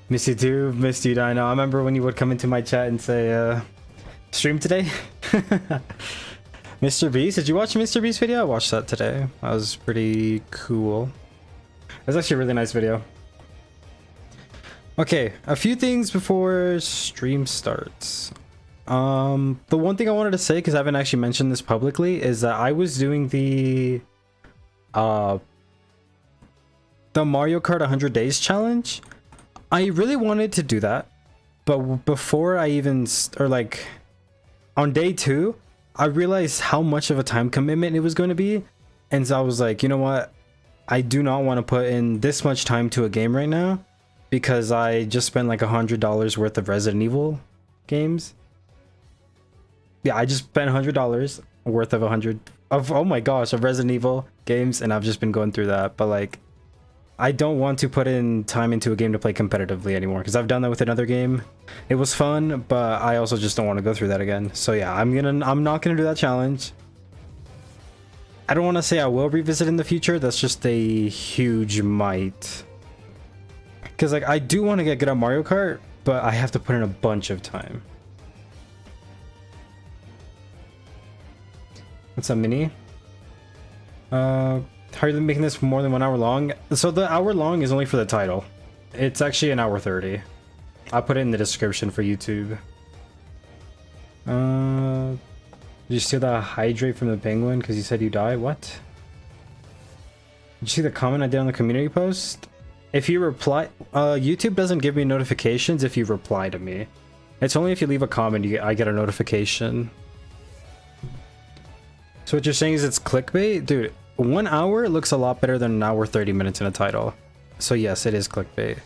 Miss you too, missed you, Dino. I remember when you would come into my chat and say, stream today? Mr. Beast, did you watch Mr. Beast video? I watched that today. That was pretty cool. It was actually a really nice video. Okay, a few things before stream starts. The one thing I wanted to say, because I haven't actually mentioned this publicly, is that I was doing the Mario Kart 100 Days challenge. I really wanted to do that, but before I even, or like on day 2, I realized how much of a time commitment it was going to be, and so I was like, you know what, I do not want to put in this much time to a game right now, because I just spent like $100 worth of Resident Evil games. Yeah, I just spent $100 worth of oh my gosh, of Resident Evil games, and I've just been going through that. But like, I don't want to put in time into a game to play competitively anymore, because I've done that with another game. It was fun, but I also just don't want to go through that again. So yeah, I'm not gonna do that challenge. I don't want to say I will revisit in the future. That's just a huge might. Because like, I do want to get good at Mario Kart, but I have to put in a bunch of time. What's up, Mini? How are you making this more than 1 hour long? So the hour long is only for the title. It's actually an hour 30. I'll put it in the description for YouTube. Did you steal the hydrate from the penguin because you said you die? What? Did you see the comment I did on the community post? If you reply, YouTube doesn't give me notifications if you reply to me. It's only if you leave a comment I get a notification. So what you're saying is it's clickbait? Dude, 1 hour looks a lot better than an hour 30 minutes in a title. So yes, it is clickbait.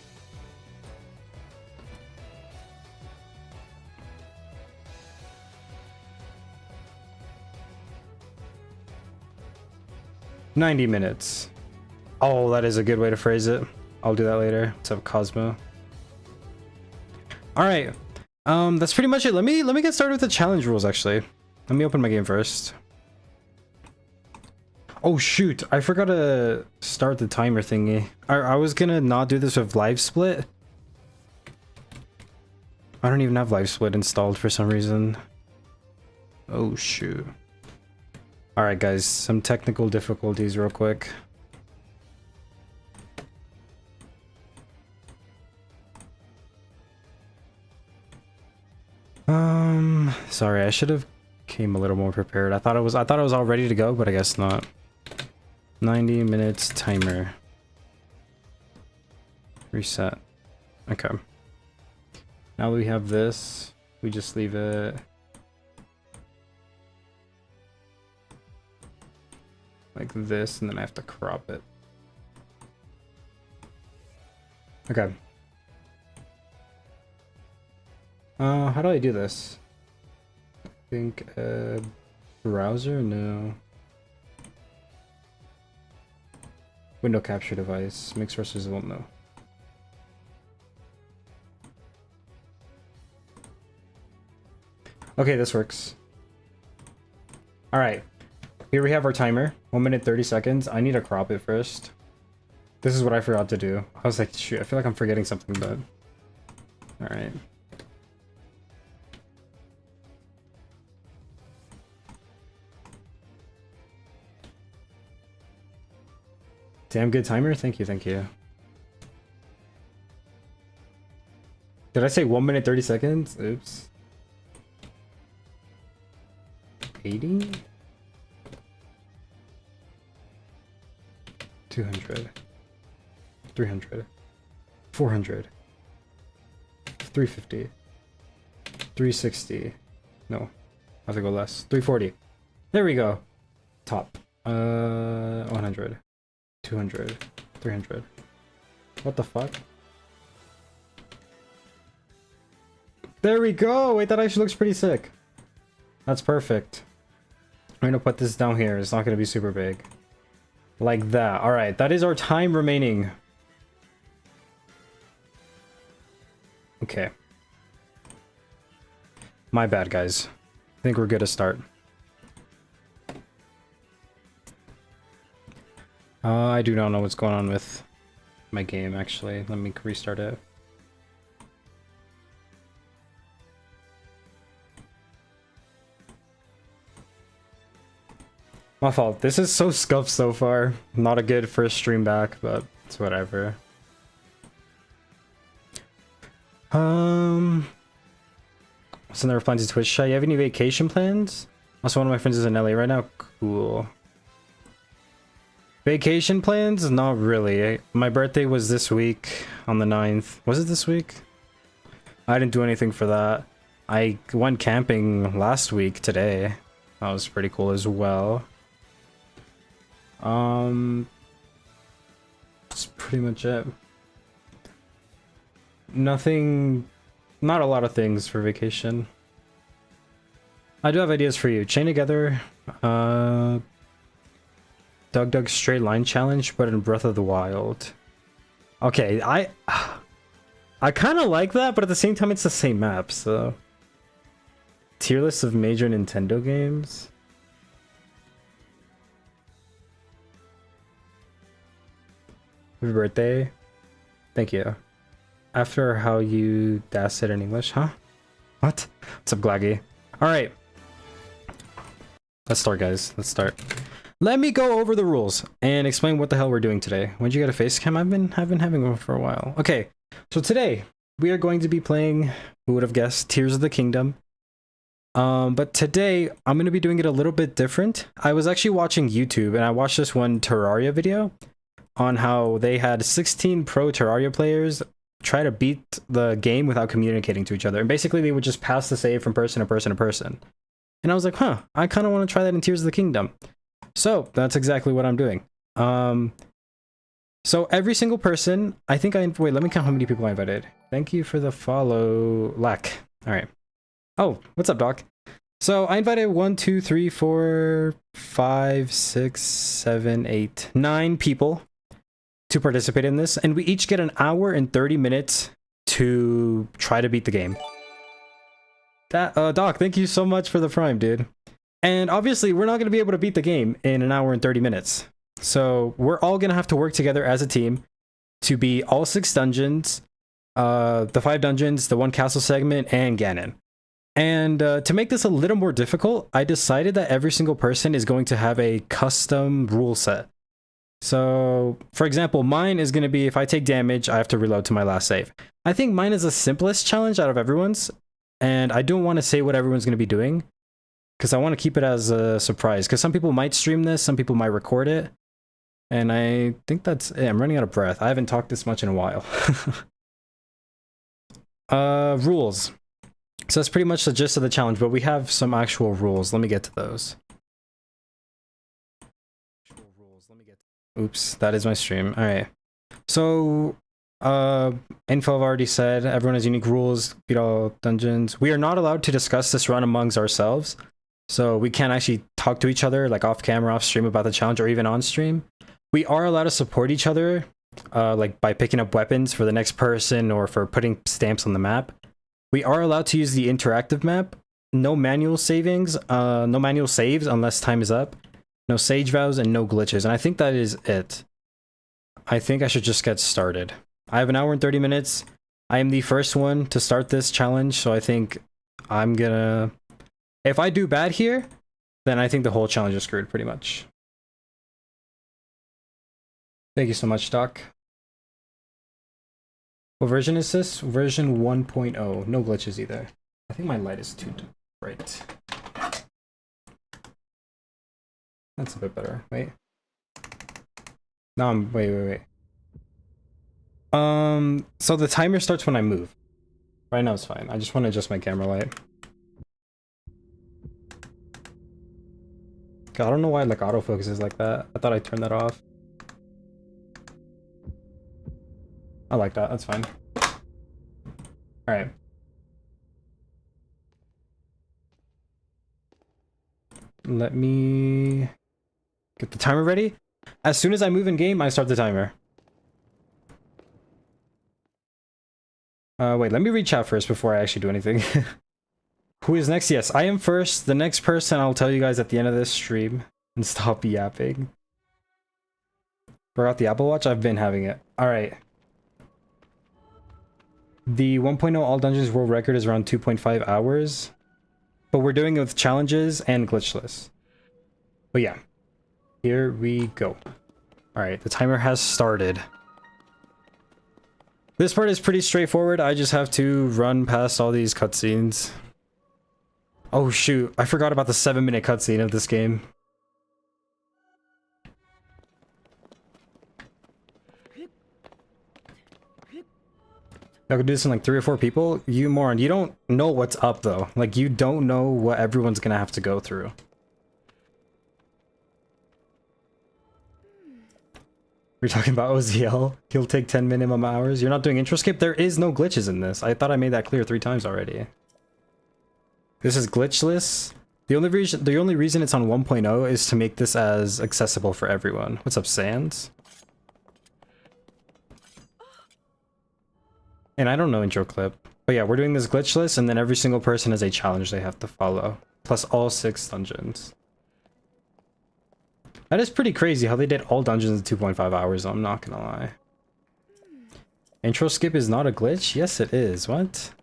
$90 minutes. Oh, that is a good way to phrase it. I'll do that later. What's up, Cosmo? Alright. That's pretty much it. Let me get started with the challenge rules actually. Let me open my game first. Oh shoot, I forgot to start the timer thingy. I was gonna not do this with live split. I don't even have live split installed for some reason. Oh shoot. Alright guys, some technical difficulties real quick. Sorry, I should have came a little more prepared. I thought I was all ready to go, but I guess not. 90 minutes timer. Reset. Okay. Now we have this. We just leave it like this, and then I have to crop it. Okay. How do I do this? I think browser? No. Window capture device. Make sources won't know. Okay, this works. Alright. Here we have our timer. 1 minute 30 seconds. I need to crop it first. This is what I forgot to do. I was like, shoot, I feel like I'm forgetting something, but... Alright. Damn good timer. Thank you, thank you. Did I say 1 minute 30 seconds? Oops. 80? 200. 300. 400. 350. 360. No. I have to go less. 340. There we go. Top. 100. 200, 300. What the fuck? There we go! Wait, that actually looks pretty sick. That's perfect. I'm gonna put this down here. It's not gonna be super big. Like that. Alright, that is our time remaining. Okay. My bad, guys. I think we're good to start. I do not know what's going on with my game, actually. Let me restart it. My fault. This is so scuffed so far. Not a good first stream back, but it's whatever. So never plans to Twitch. Shy, you have any vacation plans? Also, one of my friends is in LA right now. Cool. Vacation plans? Not really. My birthday was this week on the 9th. Was it this week? I didn't do anything for that. I went camping last week today. That was pretty cool as well. That's pretty much it. Nothing, not a lot of things for vacation. I do have ideas for you. Chain together, Doug straight line challenge, but in Breath of the Wild. Okay, I kind of like that, but at the same time, it's the same map, so. Tier list of major Nintendo games. Happy birthday. Thank you. After how you dash it in English, huh? What? What's up, Glaggy? Alright. Let's start, guys. Let's start. Let me go over the rules and explain what the hell we're doing today. When'd you get a face cam? I've been having one for a while. Okay, so today we are going to be playing, who would have guessed, Tears of the Kingdom. But today I'm going to be doing it a little bit different. I was actually watching YouTube and I watched this one Terraria video on how they had 16 pro Terraria players try to beat the game without communicating to each other. And basically they would just pass the save from person to person to person. And I was like, huh, I kind of want to try that in Tears of the Kingdom. So that's exactly what I'm doing. So every single person, I think wait, let me count how many people I invited. Thank you for the follow, Lack. All right. Oh, what's up, Doc? So I invited 1, 2, 3, 4, 5, 6, 7, 8, 9 people to participate in this, and we each get an hour and 30 minutes to try to beat the game. That Doc, thank you so much for the prime, dude. And obviously, we're not going to be able to beat the game in an hour and 30 minutes. So we're all going to have to work together as a team to beat all 6 dungeons, the 5 dungeons, the 1 castle segment, and Ganon. And to make this a little more difficult, I decided that every single person is going to have a custom rule set. So, for example, mine is going to be if I take damage, I have to reload to my last save. I think mine is the simplest challenge out of everyone's, and I don't want to say what everyone's going to be doing, because I want to keep it as a surprise, because some people might stream this, some people might record it, and I think that's it. I'm running out of breath. I haven't talked this much in a while. Rules. So that's pretty much the gist of the challenge, but we have some actual rules. Let me get to those. Oops, that is my stream. All right. So, info I've already said. Everyone has unique rules. Beat all dungeons. We are not allowed to discuss this run amongst ourselves. So we can't actually talk to each other, like off camera, off stream about the challenge, or even on stream. We are allowed to support each other, like by picking up weapons for the next person or for putting stamps on the map. We are allowed to use the interactive map. No manual savings, no manual saves unless time is up. No sage vows and no glitches. And I think that is it. I think I should just get started. I have an hour and 30 minutes. I am the first one to start this challenge, so I think I'm gonna... If I do bad here, then I think the whole challenge is screwed pretty much. Thank you so much, Doc. What version is this? Version 1.0. No glitches either. I think my light is too bright. That's a bit better. Wait. No, wait. So the timer starts when I move. Right now it's fine. I just want to adjust my camera light. God, I don't know why like autofocus is like that. I thought I turned that off. I like that. That's fine. All right. Let me get the timer ready. As soon as I move in game, I start the timer. Wait, let me read chat first before I actually do anything. Who is next? Yes, I am first. The next person I'll tell you guys at the end of this stream. And stop yapping. Forgot the Apple Watch? I've been having it. Alright. The 1.0 all dungeons world record is around 2.5 hours. But we're doing it with challenges and glitchless. But yeah. Here we go. Alright, the timer has started. This part is pretty straightforward. I just have to run past all these cutscenes. Oh shoot, I forgot about the 7-minute cutscene of this game. I could do this in like 3 or 4 people? You moron, you don't know what's up though. Like, you don't know what everyone's gonna have to go through. We're talking about OZL. He'll take 10 minimum hours. You're not doing intro skip? There is no glitches in this. I thought I made that clear 3 times already. This is glitchless. The only reason it's on 1.0 is to make this as accessible for everyone. What's up, Sands? And I don't know intro clip. But yeah, we're doing this glitchless, and then every single person has a challenge they have to follow. Plus all 6 dungeons. That is pretty crazy how they did all dungeons in 2.5 hours, I'm not gonna lie. Intro skip is not a glitch? Yes, it is. What?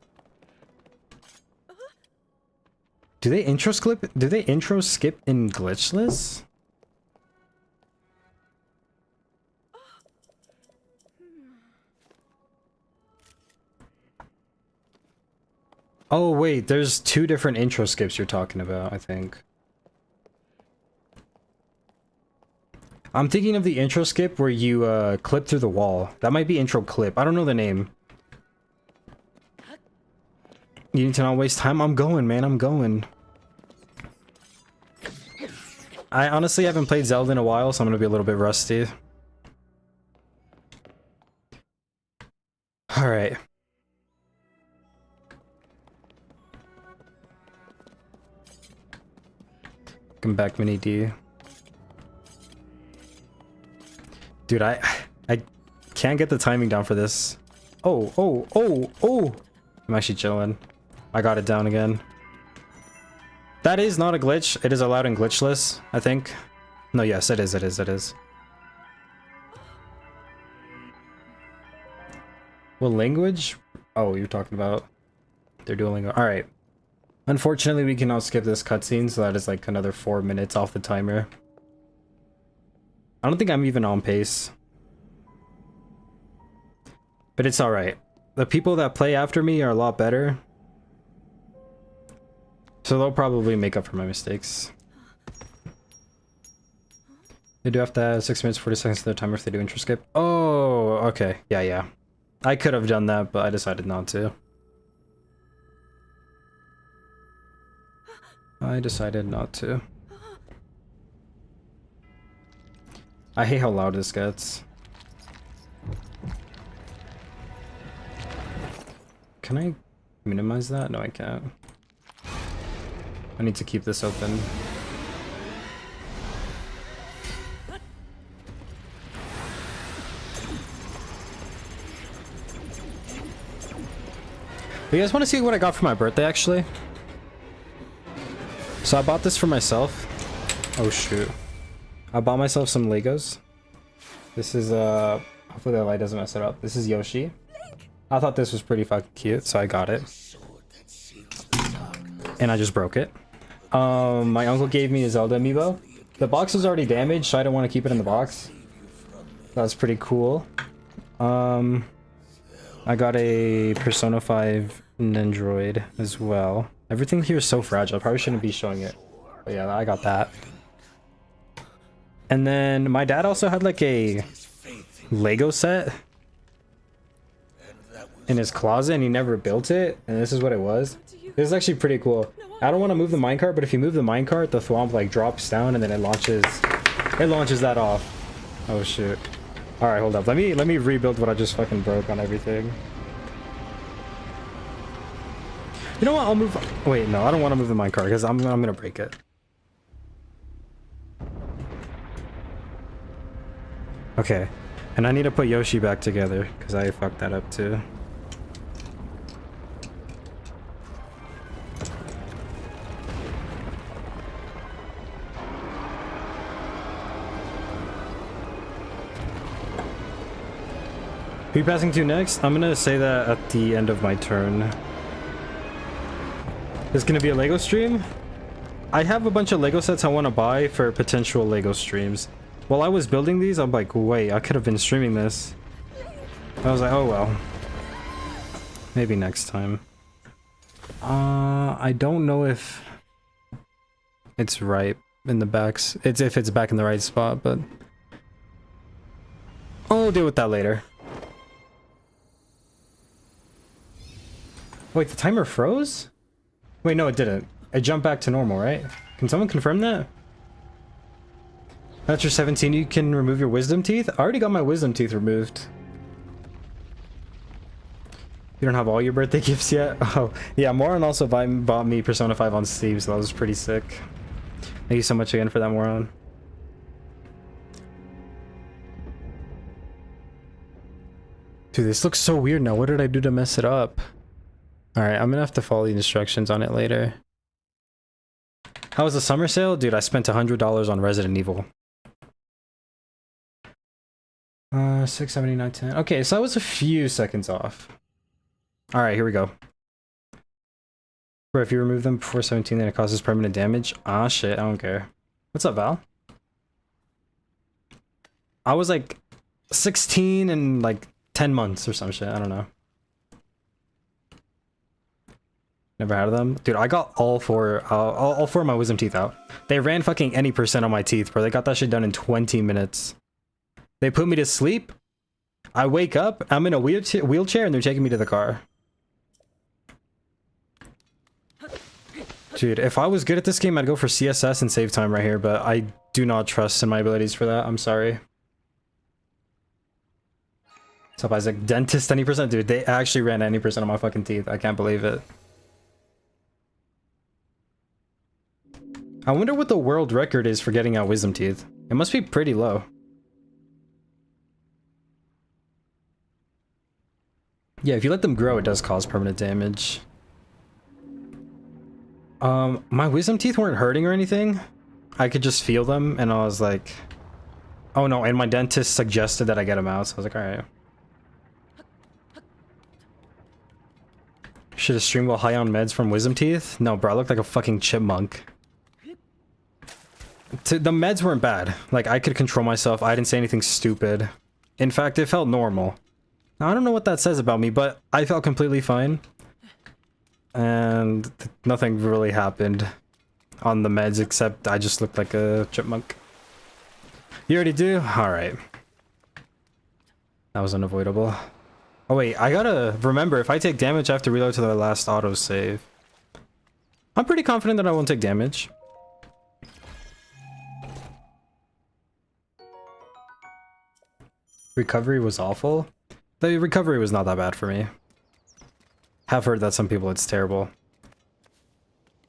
Do they intro skip in glitchless? Oh wait, there's 2 different intro skips you're talking about, I think. I'm thinking of the intro skip where you clip through the wall. That might be intro clip. I don't know the name. You need to not waste time? I'm going, man. I'm going. I honestly haven't played Zelda in a while, so I'm gonna be a little bit rusty. Alright. Come back, Mini D. Dude, I can't get the timing down for this. Oh. I'm actually chilling. I got it down again. That is not a glitch. It is allowed in glitchless, I think. No, yes, it is. What language? Oh, you're talking about their Duolingo. Alright. Unfortunately, we cannot skip this cutscene, so that is like another 4 minutes off the timer. I don't think I'm even on pace. But it's alright. The people that play after me are a lot better. So they'll probably make up for my mistakes. They do have to have 6 minutes 40 seconds to their timer if they do intro skip. Oh, okay. Yeah. I could have done that, but I decided not to. I hate how loud this gets. Can I minimize that? No, I can't. I need to keep this open. You guys want to see what I got for my birthday, actually? So I bought this for myself. Oh shoot. I bought myself some Legos. This is hopefully the light doesn't mess it up. This is Yoshi. I thought this was pretty fucking cute, so I got it. And I just broke it. My uncle gave me a Zelda amiibo. The box was already damaged, so I don't want to keep it in the box. That's pretty cool. I got a Persona 5 Nendroid as well. Everything here is so fragile. I probably shouldn't be showing it. But yeah, I got that. And then my dad also had like a Lego set in his closet, and he never built it. And this is what it was. This is actually pretty cool. I don't want to move the minecart, but if you move the minecart, the thwomp like drops down and then it launches that off. Oh shoot. Alright, hold up. Let me rebuild what I just fucking broke on everything. You know what? I'll move. Wait, no, I don't want to move the minecart because I'm gonna break it. Okay, and I need to put Yoshi back together because I fucked that up too. Who are you passing to next? I'm gonna say that at the end of my turn. This is gonna be a Lego stream? I have a bunch of Lego sets I want to buy for potential Lego streams. While I was building these, I'm like, wait, I could have been streaming this. I was like, oh well. Maybe next time. I don't know if it's right in the backs. It's if it's back in the right spot, but I'll deal with that later. Wait, the timer froze? Wait, no, it didn't. It jumped back to normal, right? Can someone confirm that? After 17, you can remove your wisdom teeth? I already got my wisdom teeth removed. You don't have all your birthday gifts yet? Oh, yeah, Moron also bought me Persona 5 on Steam, so that was pretty sick. Thank you so much again for that, Moron. Dude, this looks so weird now. What did I do to mess it up? Alright, I'm gonna have to follow the instructions on it later. How was the summer sale? Dude, I spent $100 on Resident Evil. 679, 10. Okay, so I was a few seconds off. Alright, here we go. Bro, if you remove them before 17, then it causes permanent damage. Ah, shit, I don't care. What's up, Val? I was like 16 and like 10 months or some shit, I don't know. Never had them. Dude, I got all four of my wisdom teeth out. They ran fucking any percent on my teeth, bro. They got that shit done in 20 minutes. They put me to sleep. I wake up, I'm in a wheelchair, and they're taking me to the car. Dude, if I was good at this game, I'd go for CSS and save time right here, but I do not trust in my abilities for that. I'm sorry. What's up, Isaac? Dentist any percent? Dude, they actually ran any percent on my fucking teeth. I can't believe it. I wonder what the world record is for getting out wisdom teeth. It must be pretty low. Yeah, if you let them grow, it does cause permanent damage. My wisdom teeth weren't hurting or anything. I could just feel them, and I was like, oh no, and my dentist suggested that I get them out, so I was like, alright. Should have streamed while high on meds from wisdom teeth? No, bro, I looked like a fucking chipmunk. The meds weren't bad. Like, I could control myself. I didn't say anything stupid. In fact, it felt normal. Now, I don't know what that says about me, but I felt completely fine. And nothing really happened on the meds, except I just looked like a chipmunk. You already do? Alright. That was unavoidable. Oh wait, I gotta remember, if I take damage, I have to reload to the last autosave. I'm pretty confident that I won't take damage. Recovery was awful. The recovery was not that bad for me. Have heard that some people it's terrible.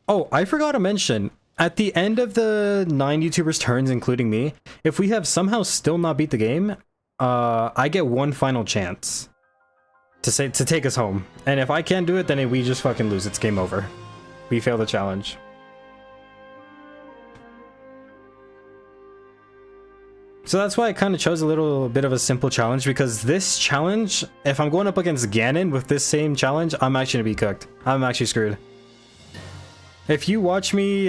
Oh, I forgot to mention, at the end of the 9 YouTubers' turns, including me, if we have somehow still not beat the game, I get one final chance to take us home. And if I can't do it, then we just fucking lose. It's game over. We fail the challenge. So that's why I kind of chose a little bit of a simple challenge, because this challenge, if I'm going up against Ganon with this same challenge, I'm actually gonna be cooked. I'm actually screwed. If you watch me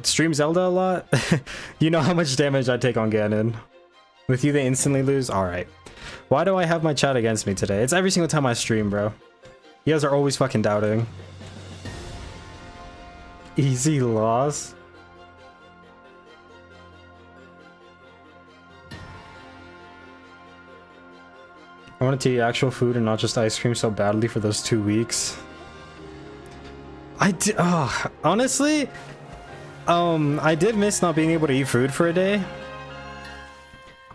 stream Zelda a lot, you know how much damage I take on Ganon. With you, they instantly lose? Alright. Why do I have my chat against me today? It's every single time I stream, bro. You guys are always fucking doubting. Easy loss. I wanted to eat actual food and not just ice cream so badly for those 2 weeks. I did, honestly, I did miss not being able to eat food for a day.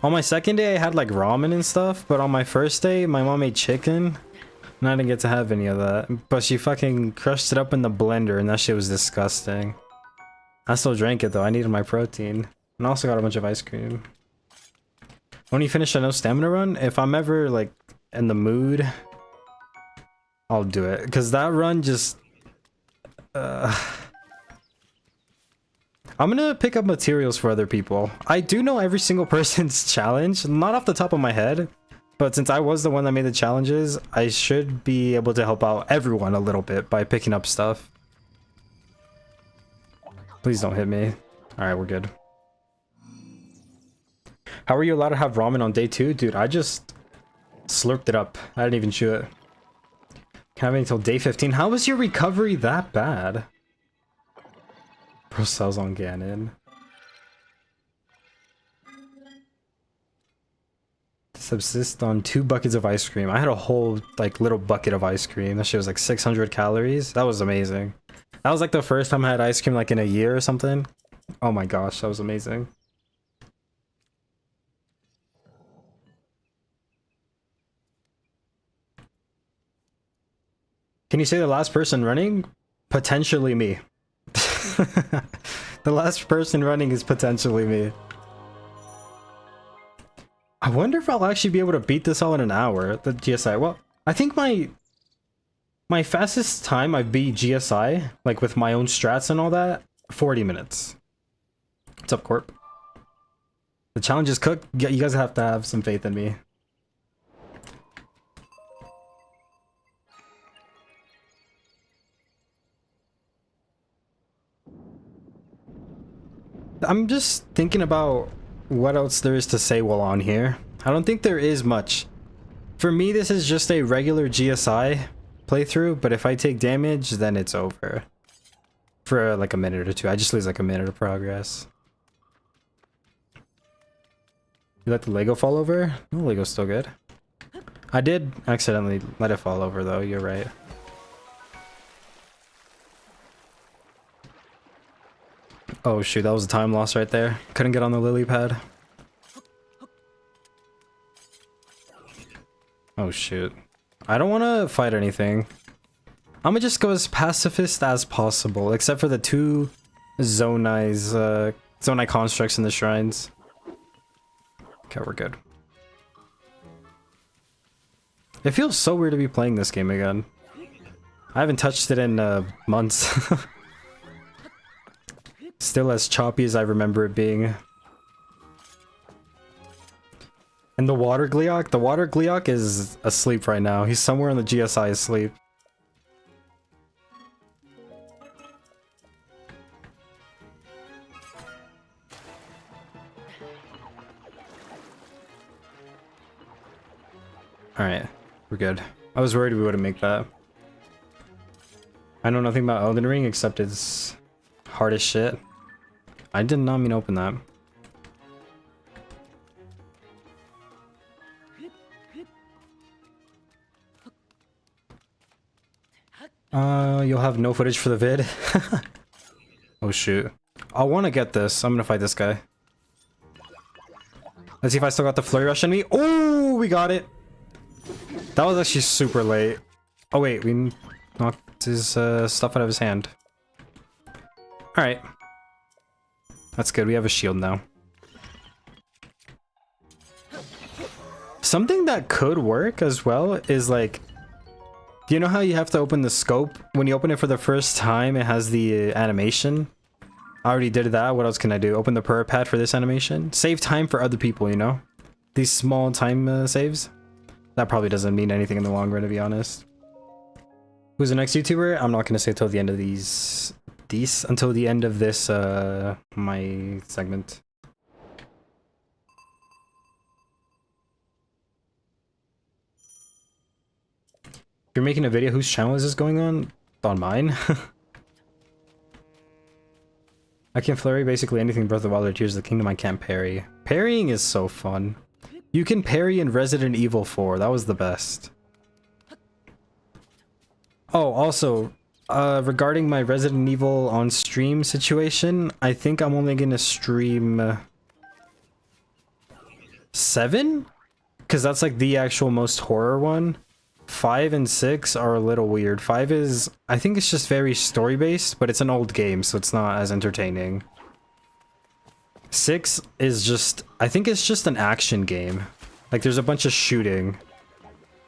On my second day, I had like ramen and stuff, but on my first day, my mom made chicken, and I didn't get to have any of that. But she fucking crushed it up in the blender, and that shit was disgusting. I still drank it though, I needed my protein. And I also got a bunch of ice cream. When you finish a no stamina run, if I'm ever like in the mood, I'll do it. Cause that run just I'm gonna pick up materials for other people. I do know every single person's challenge, not off the top of my head, but since I was the one that made the challenges, I should be able to help out everyone a little bit by picking up stuff. Please don't hit me. Alright, we're good. How are you allowed to have ramen on day 2? Dude, I just slurped it up. I didn't even chew it. Can't have it until day 15. How was your recovery that bad? Bro sells on Ganon. Subsist on 2 buckets of ice cream. I had a whole like little bucket of ice cream. That shit was like 600 calories. That was amazing. That was like the first time I had ice cream like in a year or something. Oh my gosh, that was amazing. Can you say the last person running? Potentially me. The last person running is potentially me. I wonder if I'll actually be able to beat this all in an hour, the GSI. Well, I think my fastest time I beat GSI, like with my own strats and all that, 40 minutes. What's up, Corp? The challenge is cooked. You guys have to have some faith in me. I'm just thinking about what else there is to say while on here. I don't think there is much. For me, this is just a regular GSI playthrough, but if I take damage, then it's over. For like a minute or two. I just lose like a minute of progress. You let the Lego fall over? No, Lego's still good. I did accidentally let it fall over though, you're right. Oh shoot, that was a time loss right there. Couldn't get on the lily pad. Oh shoot. I don't want to fight anything. I'm gonna just go as pacifist as possible, except for the 2 Zonai constructs in the shrines. Okay, we're good. It feels so weird to be playing this game again. I haven't touched it in months. Still as choppy as I remember it being. And the water Gleeok is asleep right now. He's somewhere in the GSI asleep. Alright, we're good. I was worried we wouldn't make that. I know nothing about Elden Ring except it's hard as shit. I did not mean to open that. You'll have no footage for the vid. Oh shoot. I want to get this. I'm gonna fight this guy. Let's see if I still got the flurry rush in me. Oh, we got it. That was actually super late. Oh wait, we knocked his stuff out of his hand. Alright. That's good, we have a shield now. Something that could work as well is like... Do you know how you have to open the scope? When you open it for the first time, it has the animation. I already did that, what else can I do? Open the prayer pad for this animation? Save time for other people, you know? These small time saves? That probably doesn't mean anything in the long run, to be honest. Who's the next YouTuber? I'm not gonna say till the end of until the end of this, my segment. If you're making a video, whose channel is this going on? On mine? I can flurry basically anything Breath of the Wild or Tears of the Kingdom. I can't parry. Parrying is so fun. You can parry in Resident Evil 4. That was the best. Oh, also, regarding my Resident Evil on stream situation, I think I'm only gonna stream 7? Because that's like the actual most horror one. 5 and 6 are a little weird. 5 is, I think it's just very story-based, but it's an old game, so it's not as entertaining. 6 is just, I think it's just an action game. Like, there's a bunch of shooting.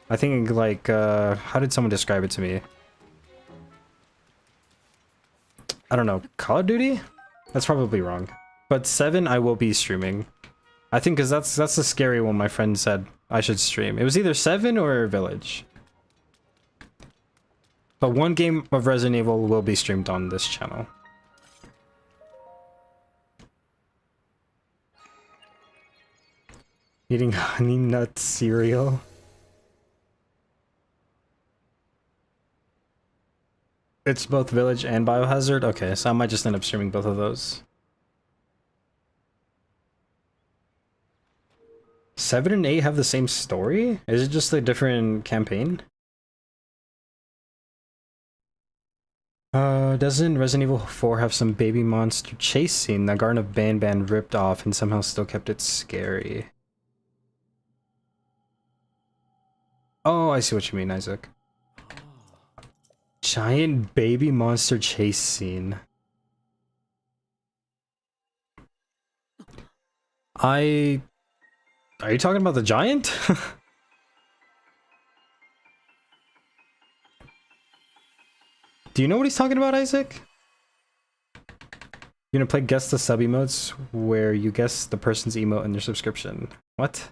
I think, like, how did someone describe it to me? I don't know, Call of Duty? That's probably wrong. But 7 I will be streaming. I think because that's the scary one my friend said I should stream. It was either 7 or Village. But one game of Resident Evil will be streamed on this channel. Eating honey nut cereal. It's both Village and Biohazard? Okay, so I might just end up streaming both of those. 7 and 8 have the same story? Is it just a different campaign? Doesn't Resident Evil 4 have some baby monster chase scene that Garden of Banban ripped off and somehow still kept it scary? Oh, I see what you mean, Isaac. Giant baby monster chase scene. Are you talking about the giant? Do you know what he's talking about, Isaac? You're gonna play guess the sub emotes where you guess the person's emote in their subscription. What?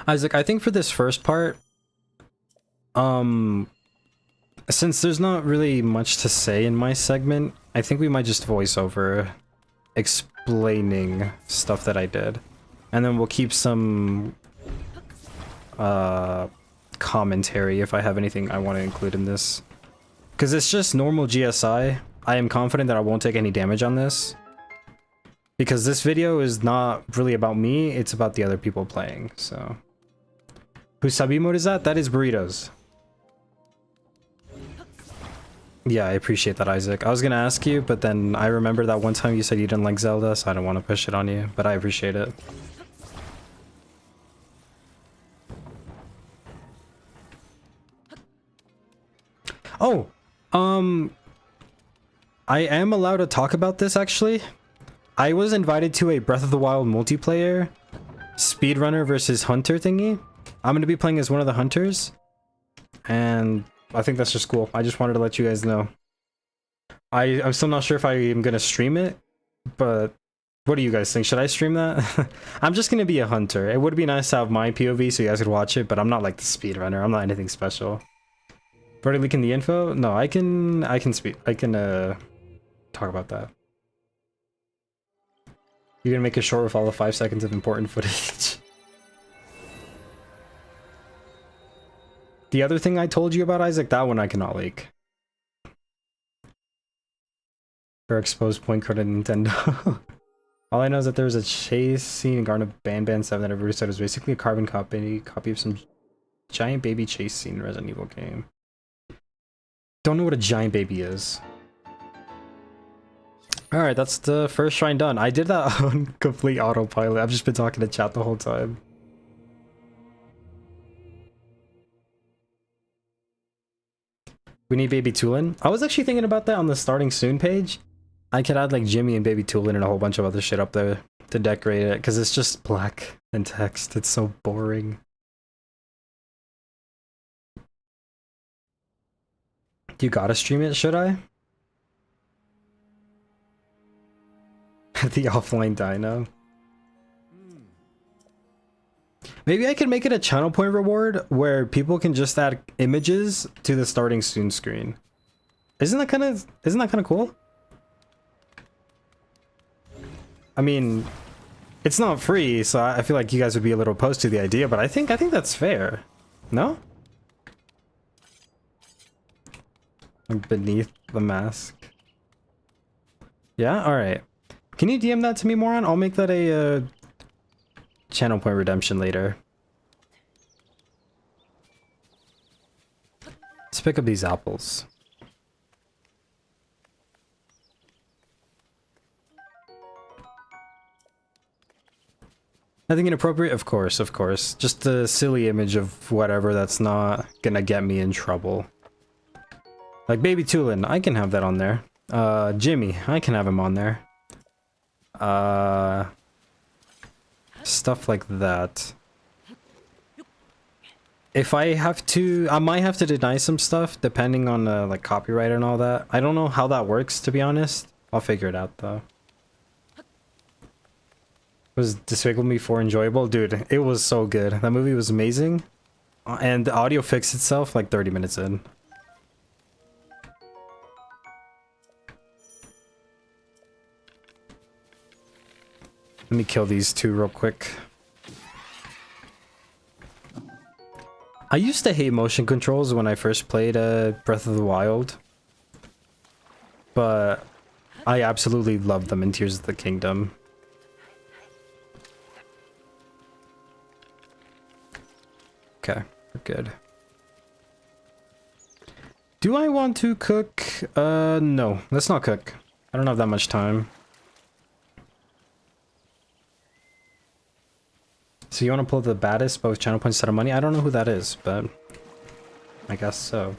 Isaac, I think for this first part, since there's not really much to say in my segment, I think we might just voice over explaining stuff that I did. And then we'll keep some commentary if I have anything I want to include in this. Because it's just normal GSI. I am confident that I won't take any damage on this. Because this video is not really about me, it's about the other people playing, so. Whose sub emote is that? That is Burritos. Yeah, I appreciate that, Isaac. I was gonna ask you, but then I remember that one time you said you didn't like Zelda, so I don't want to push it on you, but I appreciate it. Oh, I am allowed to talk about this, actually. I was invited to a Breath of the Wild multiplayer speedrunner versus hunter thingy. I'm going to be playing as one of the hunters, and I think that's just cool. I just wanted to let you guys know. I'm still not sure if I am going to stream it, but what do you guys think? Should I stream that? I'm just going to be a hunter. It would be nice to have my POV so you guys could watch it, but I'm not like the speedrunner. I'm not anything special. Already leaking the info? No, I can talk about that. You're gonna make it short with all the 5 seconds of important footage. The other thing I told you about, Isaac, that one I cannot leak. Or exposed point code of Nintendo. All I know is that there was a chase scene in Garden of Banban 7 that everybody said was basically a carbon copy of some giant baby chase scene in Resident Evil game. Don't know what a giant baby is. Alright, that's the first shrine done. I did that on complete autopilot. I've just been talking to chat the whole time. We need Baby Tulin. I was actually thinking about that on the starting soon page. I could add like Jimmy and Baby Tulin and a whole bunch of other shit up there to decorate it, because it's just black and text. It's so boring. You gotta stream it, should I? The offline dino. Maybe I could make it a channel point reward where people can just add images to the starting soon screen. Isn't that kind of cool? I mean, it's not free, so I feel like you guys would be a little opposed to the idea, but I think that's fair. No? Beneath the mask. Yeah, all right. Can you DM that to me, Moron? I'll make that a channel point redemption later. Let's pick up these apples. Nothing inappropriate? Of course, of course. Just a silly image of whatever that's not gonna get me in trouble. Like Baby Tulin, I can have that on there. Jimmy, I can have him on there. Stuff like that. If I have to, I might have to deny some stuff depending on like copyright and all that. I don't know how that works, to be honest. I'll figure it out though. Was Despicable Me 4 enjoyable? Dude, it was so good. That movie was amazing. And the audio fixed itself like 30 minutes in. Let me kill these two real quick. I used to hate motion controls when I first played Breath of the Wild. But I absolutely love them in Tears of the Kingdom. Okay, we're good. Do I want to cook? No, let's not cook. I don't have that much time. So you want to pull the baddest both channel points instead of money? I don't know who that is, but I guess so.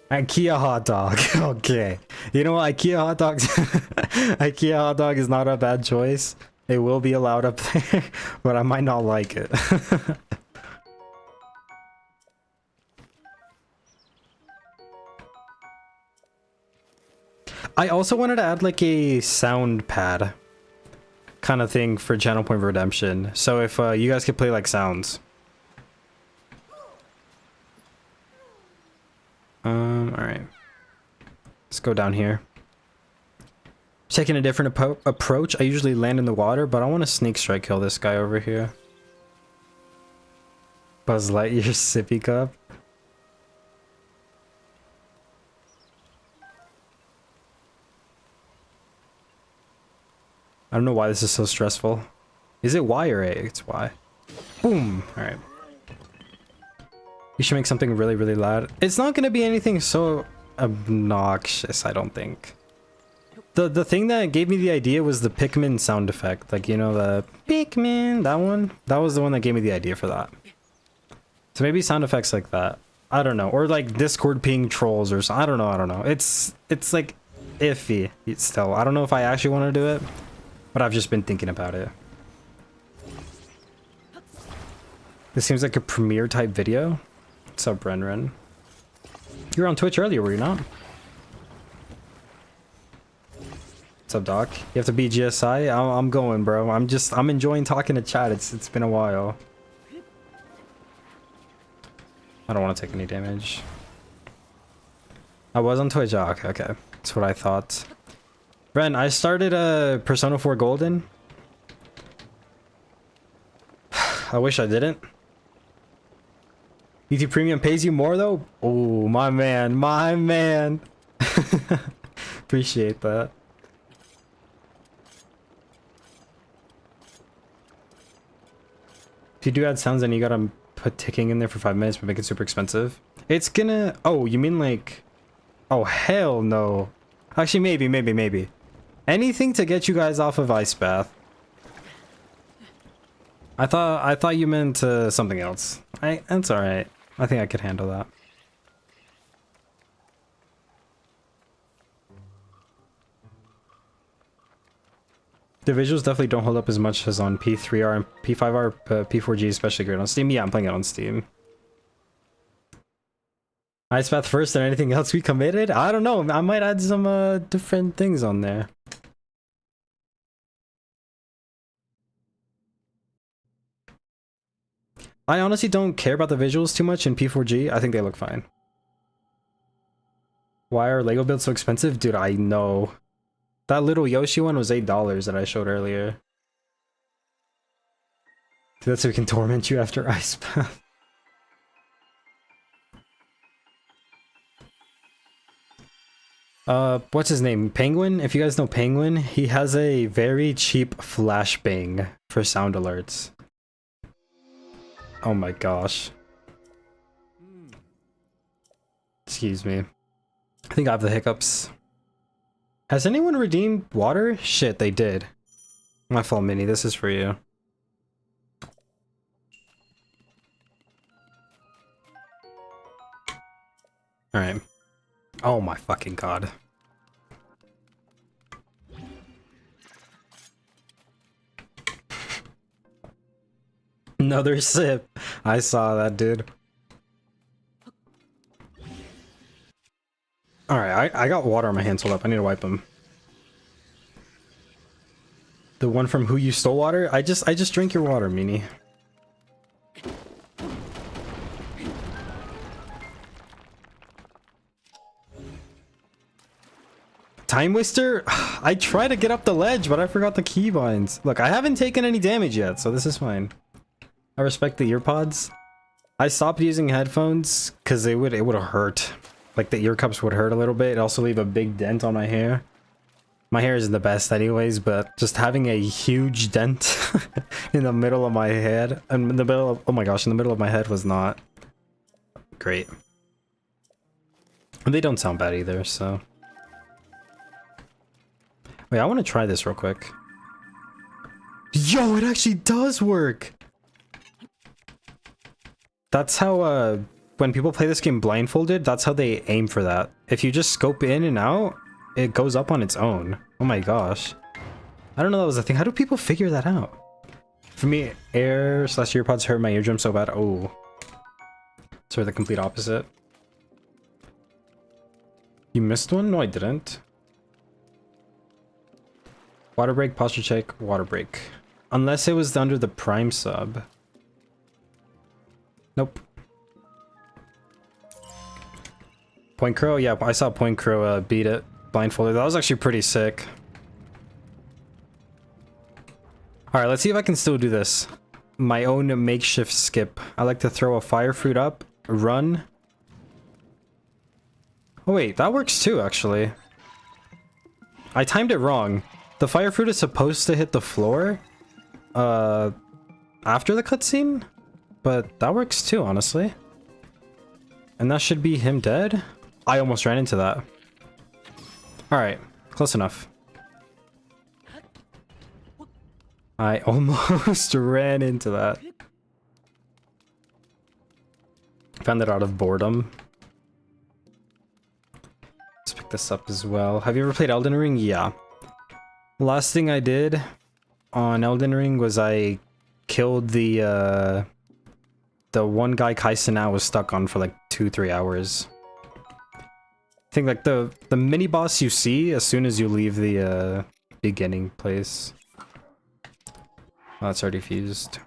IKEA hot dog. Okay. You know what? IKEA hot dogs. IKEA hot dog is not a bad choice. It will be allowed up there, but I might not like it. I also wanted to add like a sound pad kind of thing for channel point redemption. So if you guys could play like sounds. Alright. Let's go down here. Taking a different approach. I usually land in the water, but I want to sneak strike kill this guy over here. Buzz Lightyear sippy cup. I don't know why this is so stressful. Is it Y or A? It's Y. Boom! Alright. We should make something really, really loud. It's not gonna be anything so obnoxious, I don't think. The thing that gave me the idea was the Pikmin sound effect. Like, you know, the Pikmin, that one? That was the one that gave me the idea for that. So maybe sound effects like that. I don't know. Or like Discord ping trolls or something. I don't know. It's like iffy still. I don't know if I actually want to do it. But I've just been thinking about it. This seems like a premiere type video. What's up, Renren? You were on Twitch earlier, were you not? What's up, Doc? You have to be GSI? I'm going, bro. I'm enjoying talking to chat. It's been a while. I don't want to take any damage. I was on Twitch. Oh, okay. That's what I thought. Ren, I started Persona 4 Golden. I wish I didn't. YouTube Premium pays you more though? Oh, my man, my man. Appreciate that. If you do add sounds, then you gotta put ticking in there for 5 minutes, but make it super expensive. It's gonna... Oh, you mean like... Oh, hell no. Actually, maybe. Anything to get you guys off of Ice Bath. I thought you meant something else. That's alright. I think I could handle that. The visuals definitely don't hold up as much as on P3R and P5R, but P4G especially great on Steam. Yeah, I'm playing it on Steam. Ice Bath first and anything else we committed? I don't know. I might add some different things on there. I honestly don't care about the visuals too much in P4G. I think they look fine. Why are Lego builds so expensive? Dude, I know. That little Yoshi one was $8 that I showed earlier. Dude, that's so we can torment you after Ice Bath. What's his name? Penguin? If you guys know Penguin, he has a very cheap flashbang for sound alerts. Oh my gosh. Excuse me. I think I have the hiccups. Has anyone redeemed water? Shit, they did. My fault, Minnie. This is for you. Alright. Oh my fucking god. Another sip. I saw that, dude. Alright, I got water on my hands. Hold up, I need to wipe them. The one from Who You Stole Water? I just drink your water, Meanie. Time waster? I try to get up the ledge, but I forgot the keybinds. Look, I haven't taken any damage yet, so this is fine. I respect the earpods. I stopped using headphones because it would hurt. Like the ear cups would hurt a little bit. It'd also leave a big dent on my hair. My hair isn't the best anyways, but just having a huge dent in the middle of my head, and in the middle of, oh my gosh, in the middle of my head was not great. And they don't sound bad either, so. Wait, I want to try this real quick. Yo, it actually does work! That's how, when people play this game blindfolded, that's how they aim for that. If you just scope in and out, it goes up on its own. Oh my gosh. I don't know that was a thing. How do people figure that out? For me, air/earpods hurt my eardrum so bad. Oh. Sort of the complete opposite. You missed one? No, I didn't. Water break, posture check, water break. Unless it was under the prime sub. Nope. Point Crow? Yeah, I saw Point Crow beat it blindfolded. That was actually pretty sick. Alright, let's see if I can still do this. My own makeshift skip. I like to throw a fire fruit up, run. Oh wait, that works too, actually. I timed it wrong. The fire fruit is supposed to hit the floor after the cutscene, but that works too, honestly. And that should be him dead. I almost ran into that. Alright, close enough. I almost ran into that. Found it out of boredom. Let's pick this up as well. Have you ever played Elden Ring? Yeah. Last thing I did on Elden Ring was I killed the one guy Kaisenau was stuck on for like 2-3 hours. I think like the mini boss you see as soon as you leave the beginning place. Oh, it's already fused.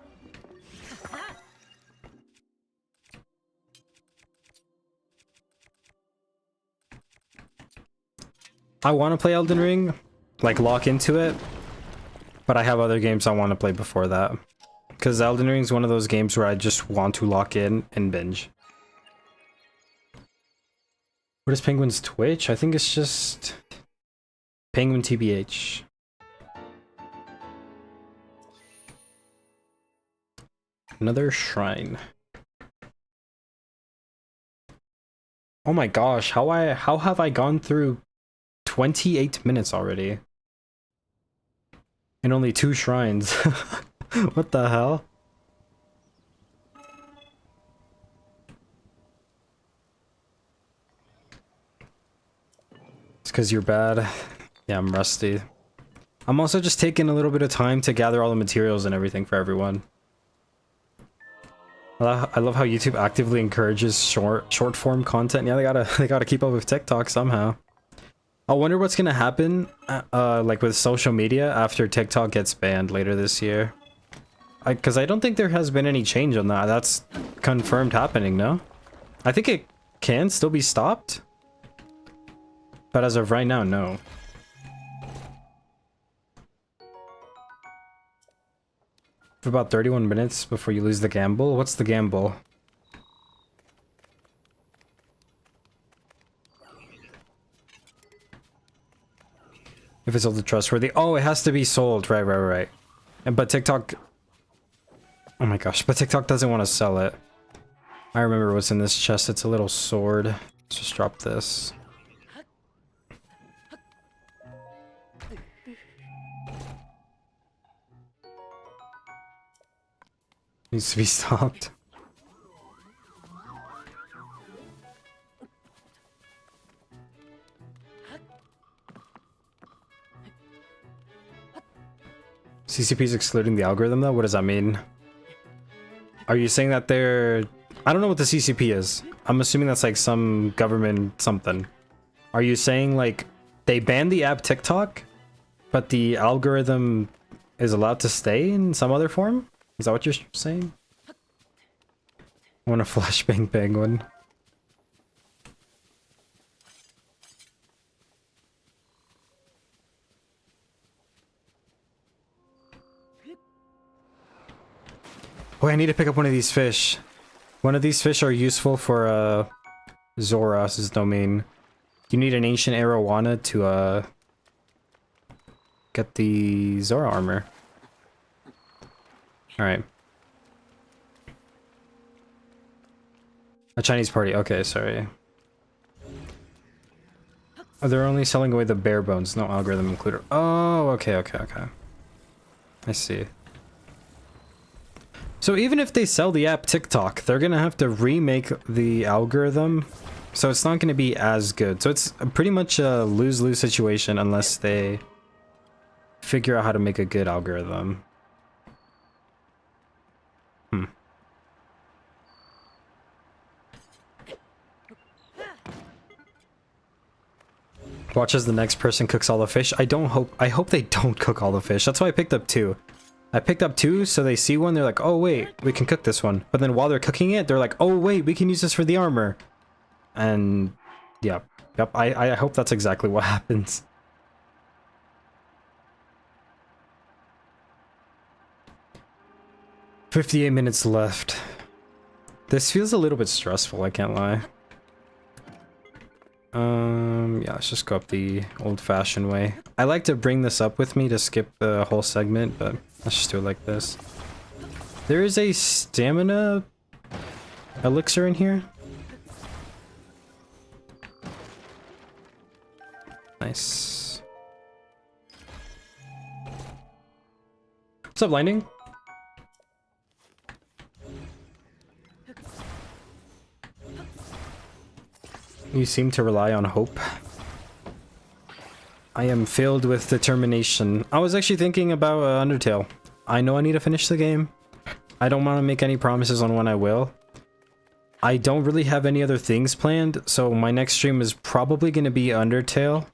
I want to play Elden Ring, like lock into it, but I have other games I want to play before that. Because Elden Ring is one of those games where I just want to lock in and binge. What is Penguin's Twitch? I think it's just Penguin TBH. Another shrine. Oh my gosh, how have I gone through 28 minutes already? And only 2 shrines. What the hell? It's because you're bad. Yeah, I'm rusty. I'm also just taking a little bit of time to gather all the materials and everything for everyone. I love how YouTube actively encourages short form content. Yeah, they gotta keep up with TikTok somehow. I wonder what's gonna happen, like with social media after TikTok gets banned later this year. Because I don't think there has been any change on that. That's confirmed happening, no? I think it can still be stopped, but as of right now, no. For about 31 minutes before you lose the gamble. What's the gamble? If it's ultra trustworthy. Oh, it has to be sold. Right. And but TikTok... Oh my gosh, but TikTok doesn't want to sell it. I remember what's in this chest. It's a little sword. Let's just drop this. Needs to be stopped. CCP's excluding the algorithm though? What does that mean? Are you saying that they're... I don't know what the CCP is. I'm assuming that's like some government something. Are you saying like they banned the app TikTok, but the algorithm is allowed to stay in some other form? Is that what you're saying? I want a flashbang penguin. Oh, I need to pick up one of these fish. One of these fish are useful for Zoras' domain. You need an ancient arowana to get the Zora armor. Alright. A Chinese party. Okay, sorry. Oh, they're only selling away the bare bones, no algorithm included. Oh, okay. I see. So even if they sell the app TikTok, they're gonna have to remake the algorithm, so it's not gonna be as good. So it's pretty much a lose-lose situation unless they figure out how to make a good algorithm. Watch as the next person cooks all the fish. I hope they don't cook all the fish. That's why I picked up 2. I picked up 2 so they see one, they're like, oh wait, we can cook this one. But then while they're cooking it, they're like, oh wait, we can use this for the armor. And yeah, yep, I hope that's exactly what happens. "58 minutes left. This feels a little bit stressful, I can't lie. Yeah, let's just go up the old-fashioned way. I like to bring this up with me to skip the whole segment, but let's just do it like this. There is a stamina elixir in here. Nice. What's up, Lightning? You seem to rely on hope. I am filled with determination. I was actually thinking about Undertale. I know I need to finish the game. I don't want to make any promises on when I will. I don't really have any other things planned, so my next stream is probably going to be Undertale.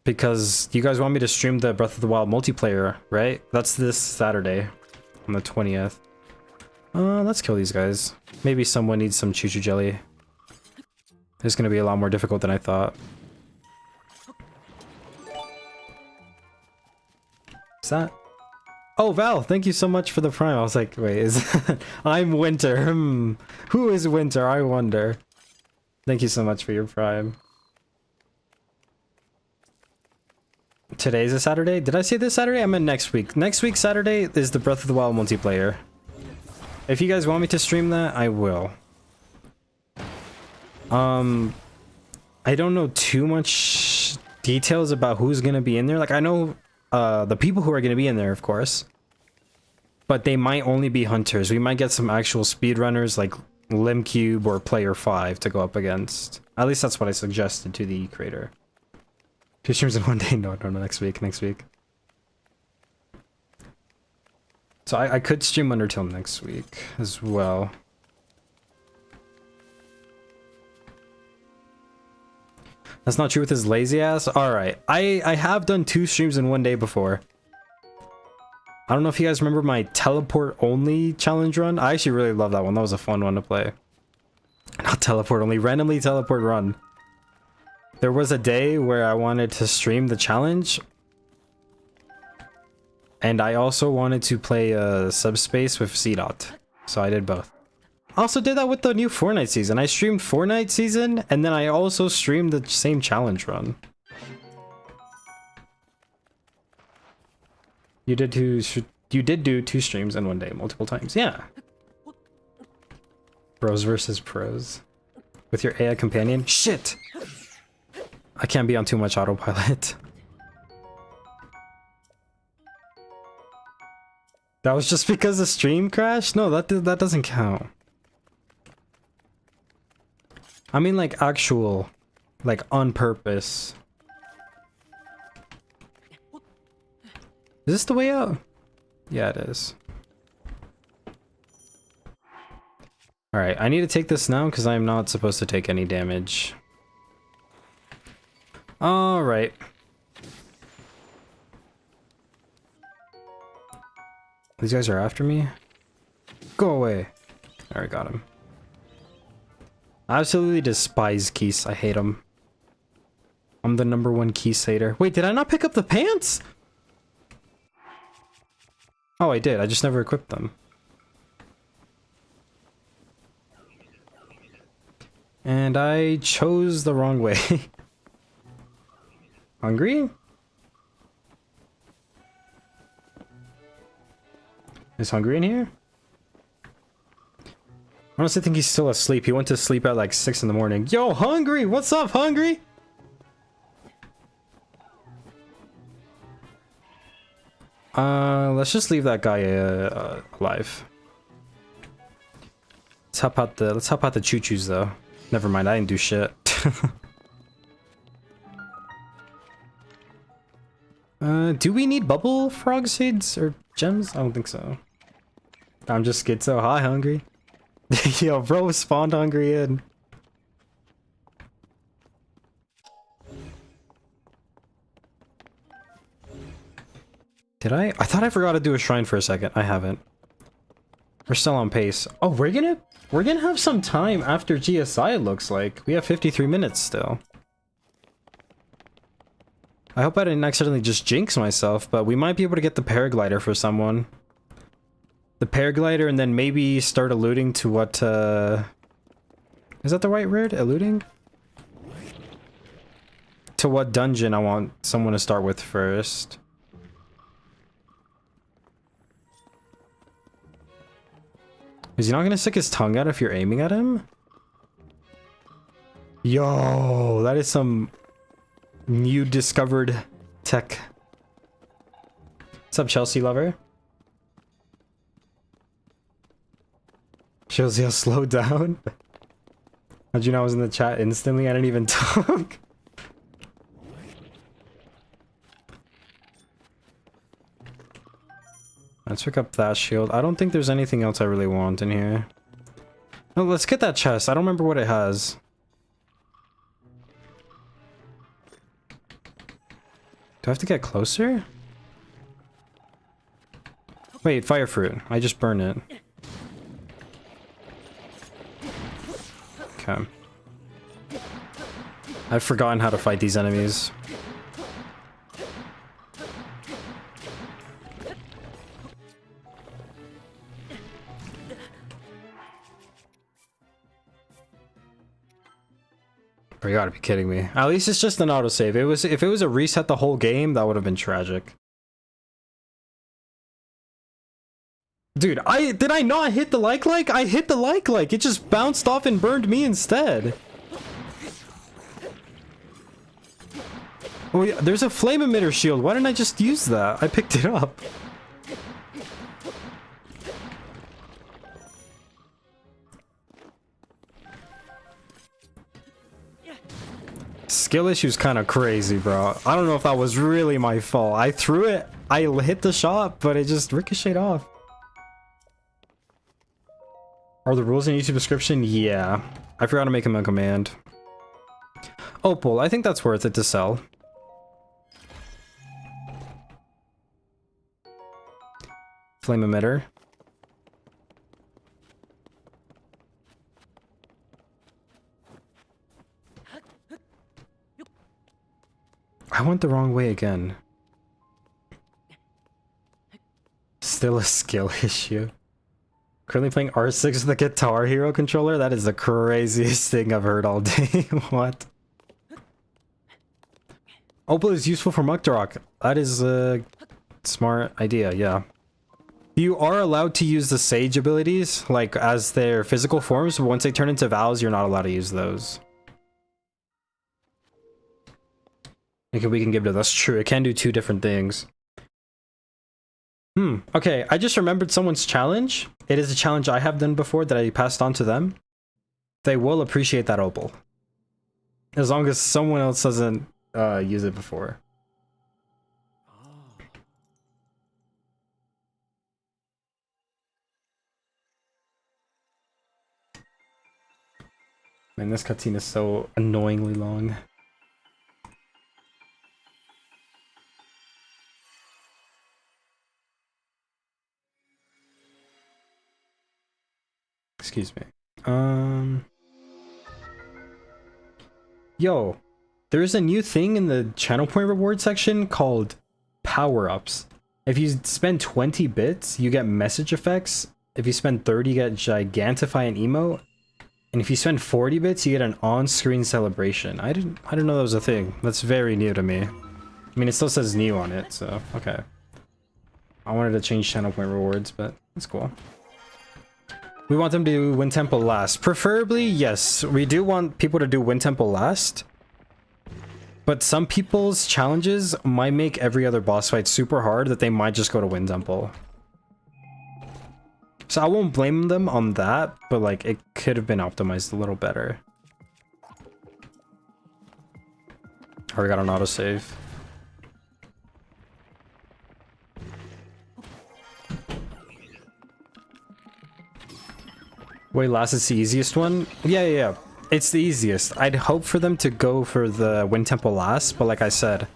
Because you guys want me to stream the Breath of the Wild multiplayer, right? That's this Saturday on the 20th. Let's kill these guys. Maybe someone needs some choo-choo jelly. It's gonna be a lot more difficult than I thought. Is that? Oh, Val, thank you so much for the prime. I was like, wait, is I'm Winter. Who is Winter? I wonder. Thank you so much for your prime. Today's a Saturday? Did I say this Saturday? I meant next week. Next week Saturday is the Breath of the Wild multiplayer. If you guys want me to stream that, I will. I don't know too much details about who's gonna be in there. Like, I know the people who are gonna be in there, of course. But they might only be hunters. We might get some actual speedrunners like Limcube or Player 5 to go up against. At least that's what I suggested to the creator. 2 streams in one day? No, next week. So I could stream Undertale next week as well. That's not true with his lazy ass? Alright. I have done 2 streams in one day before. I don't know if you guys remember my teleport only challenge run. I actually really love that one. That was a fun one to play. Not teleport only, randomly teleport run. There was a day where I wanted to stream the challenge. And I also wanted to play Subspace with C-Dot. So I did both. I also did that with the new Fortnite season. I streamed Fortnite season, and then I also streamed the same challenge run. You did do 2 streams in one day, multiple times. Yeah. Bros versus pros. With your AI companion? Shit! I can't be on too much autopilot. That was just because the stream crashed? No, that doesn't count. I mean, like, actual, like, on purpose. Is this the way out? Yeah, it is. Alright, I need to take this now because I'm not supposed to take any damage. Alright. These guys are after me? Go away. Alright, got him. I absolutely despise keys. I hate them. I'm the #1 keys hater. Wait, did I not pick up the pants? Oh, I did. I just never equipped them. And I chose the wrong way. Hungry? Is Hungry in here? I honestly think he's still asleep. He went to sleep at like 6 in the morning. Yo, Hungry! What's up, Hungry? Let's just leave that guy alive. Let's hop out the choo-choos though. Never mind, I didn't do shit. Do we need bubble frog seeds or gems? I don't think so. I'm just schizo. Hi, Hungry. Yo, bro, spawned Hungry in. Did I? I thought I forgot to do a shrine for a second. I haven't. We're still on pace. Oh, we're gonna have some time after GSI, it looks like. We have 53 minutes still. I hope I didn't accidentally just jinx myself, but we might be able to get the paraglider for someone. The paraglider, and then maybe start alluding to what, is that the right word? Alluding? To what dungeon I want someone to start with first. Is he not gonna stick his tongue out if you're aiming at him? Yo, that is some new discovered tech. What's up, Chelsea lover? Shows you how slow down. How'd you know I was in the chat instantly? I didn't even talk. Let's pick up that shield. I don't think there's anything else I really want in here. No, let's get that chest. I don't remember what it has. Do I have to get closer? Wait, fire fruit. I just burned it. Okay. I've forgotten how to fight these enemies. You gotta be kidding me. At least it's just an autosave. If it was a reset the whole game, that would have been tragic. Dude, did I not hit the like? I hit the like. It just bounced off and burned me instead. Oh yeah, there's a flame emitter shield. Why didn't I just use that? I picked it up. Skill issue's kind of crazy, bro. I don't know if that was really my fault. I threw it, I hit the shot, but it just ricocheted off. Are the rules in YouTube description? Yeah. I forgot to make him a command. Opal, I think that's worth it to sell. Flame emitter. I went the wrong way again. Still a skill issue. Currently playing R6 with the Guitar Hero controller? That is the craziest thing I've heard all day. What? Opal is useful for Mukdrock. That is a smart idea, yeah. You are allowed to use the Sage abilities, like, as their physical forms, but once they turn into vows, you're not allowed to use those. We can give it. That's true. It can do two different things. Okay, I just remembered someone's challenge. It is a challenge I have done before that I passed on to them. They will appreciate that opal. As long as someone else doesn't use it before. Man, this cutscene is so annoyingly long. Excuse me. Yo, there's a new thing in the channel point reward section called power-ups. If you spend 20 bits, you get message effects. If you spend 30, you get Gigantify and emote. And if you spend 40 bits, you get an on-screen celebration. I didn't know that was a thing. That's very new to me. I mean, it still says new on it, so okay. I wanted to change channel point rewards, but it's cool. We want them to win temple last. Preferably, yes. We do want people to do win temple last. But some people's challenges might make every other boss fight super hard that they might just go to win temple. So I won't blame them on that, but like it could have been optimized a little better. Already got an autosave. Wait, last is the easiest one? Yeah. It's the easiest. I'd hope for them to go for the win temple last, but like I said,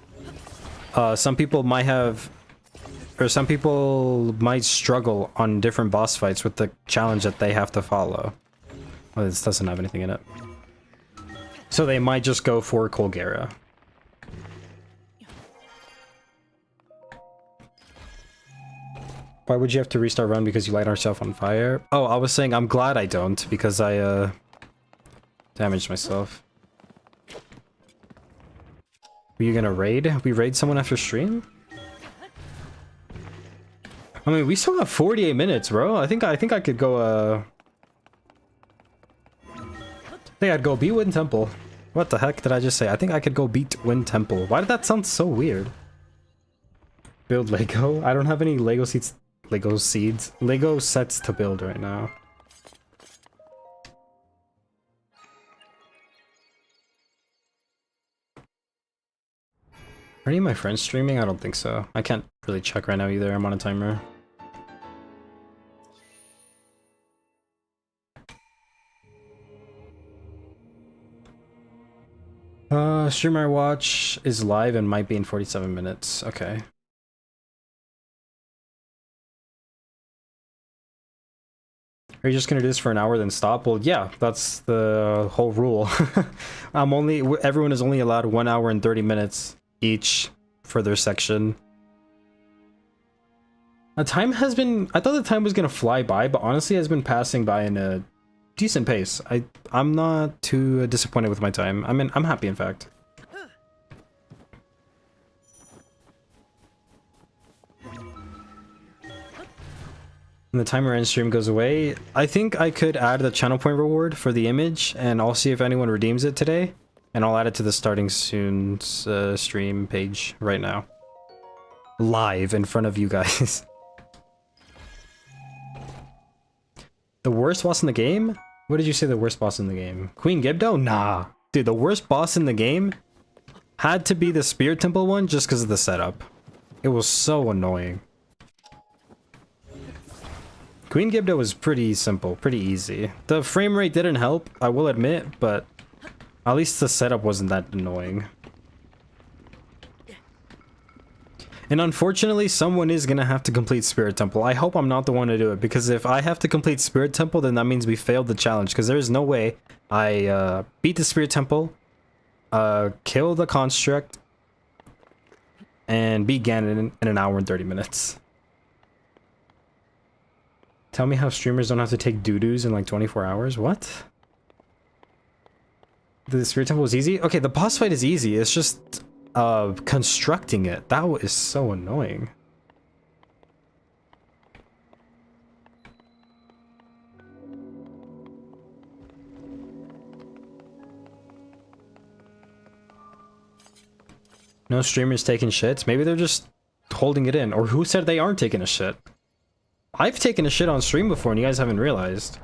some people might have, or some people might struggle on different boss fights with the challenge that they have to follow. Well, this doesn't have anything in it. So they might just go for Colgera. Why would you have to restart run because you light yourself on fire? Oh, I was saying I'm glad I don't because I damaged myself. Were you gonna raid? We raid someone after stream? I mean, we still have 48 minutes, bro. I think I could go I think I'd go beat Wind Temple. What the heck did I just say? I think I could go beat Wind Temple. Why did that sound so weird? Build Lego? I don't have any Lego sets to build right now. Are any of my friends streaming? I don't think so. I can't really check right now either. I'm on a timer. Streamer I watch is live and might be in 47 minutes. Okay. Are you just gonna do this for an hour then stop? Well, yeah, that's the whole rule. Everyone is only allowed 1 hour and 30 minutes each for their section. I thought the time was gonna fly by, but honestly it has been passing by in a decent pace. I'm not too disappointed with my time. I'm happy in fact. And the timer end stream goes away. I think I could add the channel point reward for the image, and I'll see if anyone redeems it today. And I'll add it to the starting soon stream page right now. Live in front of you guys. The worst boss in the game? What did you say the worst boss in the game? Queen Gibdo? Nah. Dude, the worst boss in the game had to be the Spirit Temple one just because of the setup. It was so annoying. Queen Gibdo was pretty simple, pretty easy. The frame rate didn't help, I will admit, but at least the setup wasn't that annoying. And unfortunately, someone is gonna have to complete Spirit Temple. I hope I'm not the one to do it, because if I have to complete Spirit Temple, then that means we failed the challenge, because there's no way I beat the Spirit Temple, kill the Construct, and beat Ganon in an hour and 30 minutes. Tell me how streamers don't have to take doo-doos in like 24 hours? What? The Spirit Temple was easy? Okay, the boss fight is easy. It's just constructing it. That is so annoying. No streamers taking shits? Maybe they're just holding it in. Or who said they aren't taking a shit? I've taken a shit on stream before and you guys haven't realized.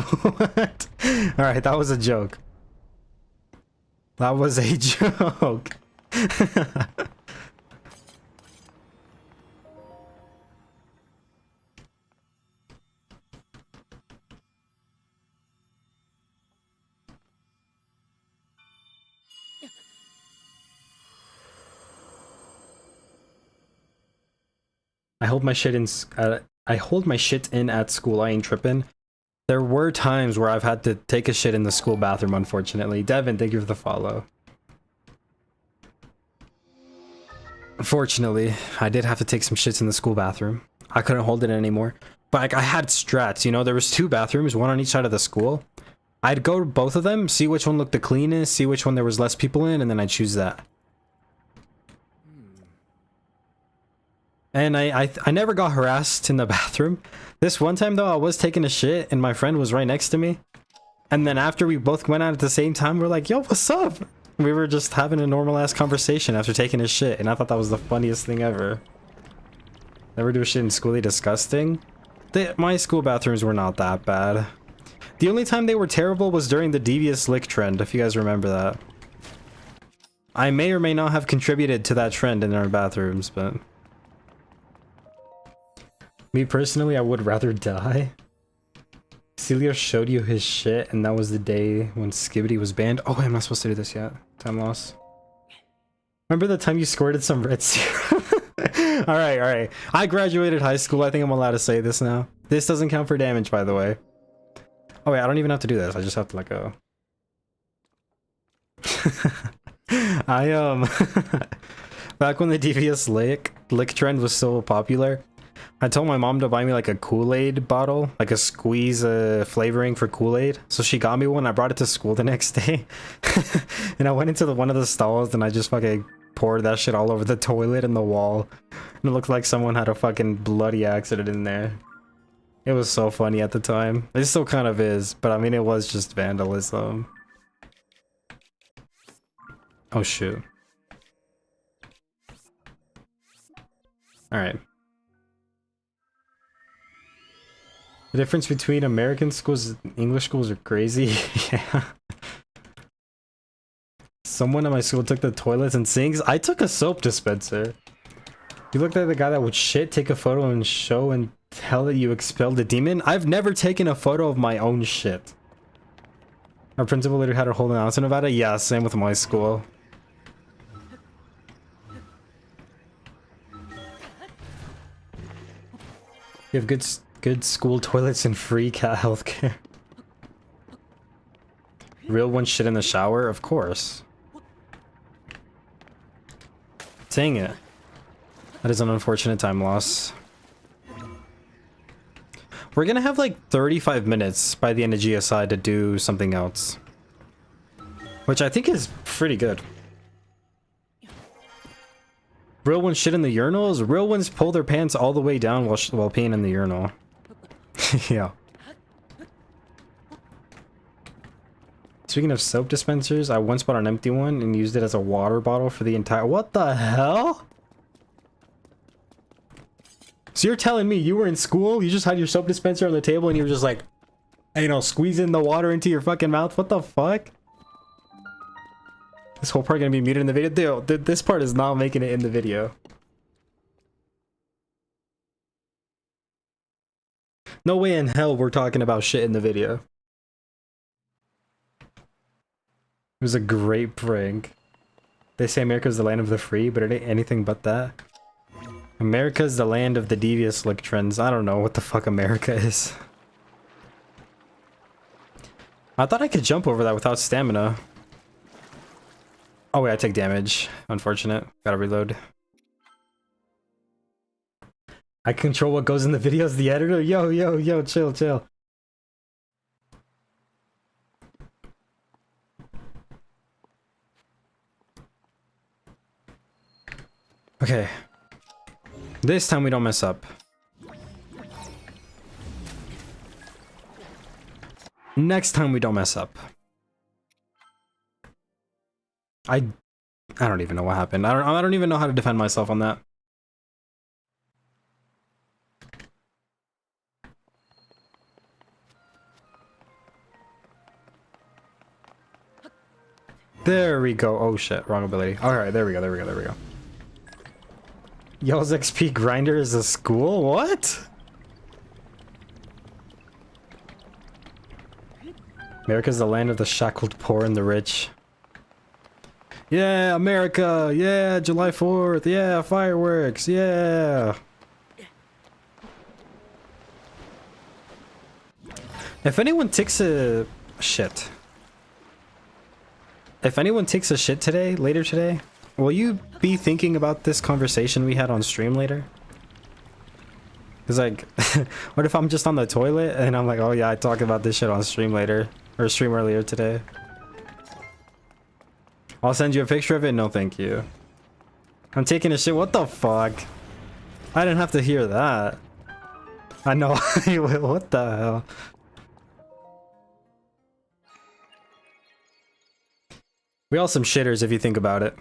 What? Alright, that was a joke. That was a joke. I hold my shit in at school. I ain't tripping. There were times where I've had to take a shit in the school bathroom, unfortunately. Devin, thank you for the follow. Unfortunately, I did have to take some shits in the school bathroom. I couldn't hold it anymore. But like, I had strats, you know? There was 2 bathrooms, one on each side of the school. I'd go to both of them, see which one looked the cleanest, see which one there was less people in, and then I'd choose that. And I never got harassed in the bathroom. This one time though, I was taking a shit and my friend was right next to me. And then after we both went out at the same time, we're like, yo, what's up? We were just having a normal ass conversation after taking a shit, and I thought that was the funniest thing ever. Never do a shit in schooly disgusting. My school bathrooms were not that bad. The only time they were terrible was during the devious lick trend, if you guys remember that. I may or may not have contributed to that trend in our bathrooms, but... Me personally, I would rather die. Celio showed you his shit, and that was the day when Skibbity was banned. Oh, I'm not supposed to do this yet. Time loss. Remember the time you squirted some red serum? Alright, alright. I graduated high school. I think I'm allowed to say this now. This doesn't count for damage, by the way. Oh wait, I don't even have to do this. I just have to let go. Back when the devious lick trend was so popular, I told my mom to buy me like a Kool-Aid bottle, like a squeeze flavoring for Kool-Aid. So she got me one. I brought it to school the next day. And I went into one of the stalls and I just fucking poured that shit all over the toilet and the wall. And it looked like someone had a fucking bloody accident in there. It was so funny at the time. It still kind of is, but I mean, it was just vandalism. Oh shoot. Alright. The difference between American schools and English schools are crazy. Yeah. Someone at my school took the toilets and sinks. I took a soap dispenser. You looked like the guy that would shit, take a photo and show and tell that you expelled a demon? I've never taken a photo of my own shit. Our principal literally had her hold an announcement about it. Yeah, same with my school. You have good school toilets and free cat healthcare. Real one shit in the shower? Of course. Dang it. That is an unfortunate time loss. We're gonna have like 35 minutes by the end of GSI to do something else. Which I think is pretty good. Real ones shit in the urinals? Real ones pull their pants all the way down while peeing in the urinal. Yeah. Speaking of soap dispensers, I once bought an empty one and used it as a water bottle for the entire— What the hell? So you're telling me you were in school, you just had your soap dispenser on the table and you were just like, you know, squeezing the water into your fucking mouth? What the fuck? This whole part gonna be muted in the video? Dude, this part is not making it in the video. No way in hell we're talking about shit in the video. It was a great prank. They say America's the land of the free, but it ain't anything but that. America's the land of the devious lick trends. I don't know what the fuck America is. I thought I could jump over that without stamina. Oh wait, I take damage. Unfortunate. Gotta reload. I control what goes in the videos, the editor? Yo, chill. Okay. This time we don't mess up. Next time we don't mess up. I don't even know what happened. I don't even know how to defend myself on that. There we go. Oh shit, wrong ability. Alright, there we go. Y'all's XP grinder is a school? What? America's the land of the shackled poor and the rich. Yeah, America! Yeah, July 4th! Yeah, fireworks! Yeah! If anyone takes a shit. If anyone takes a shit today, later today, will you be thinking about this conversation we had on stream later? Cause like, what if I'm just on the toilet and I'm like, oh yeah, I talked about this shit on stream later, or stream earlier today. I'll send you a picture of it. No, thank you. I'm taking a shit. What the fuck? I didn't have to hear that. I know. What the hell? We all some shitters if you think about it.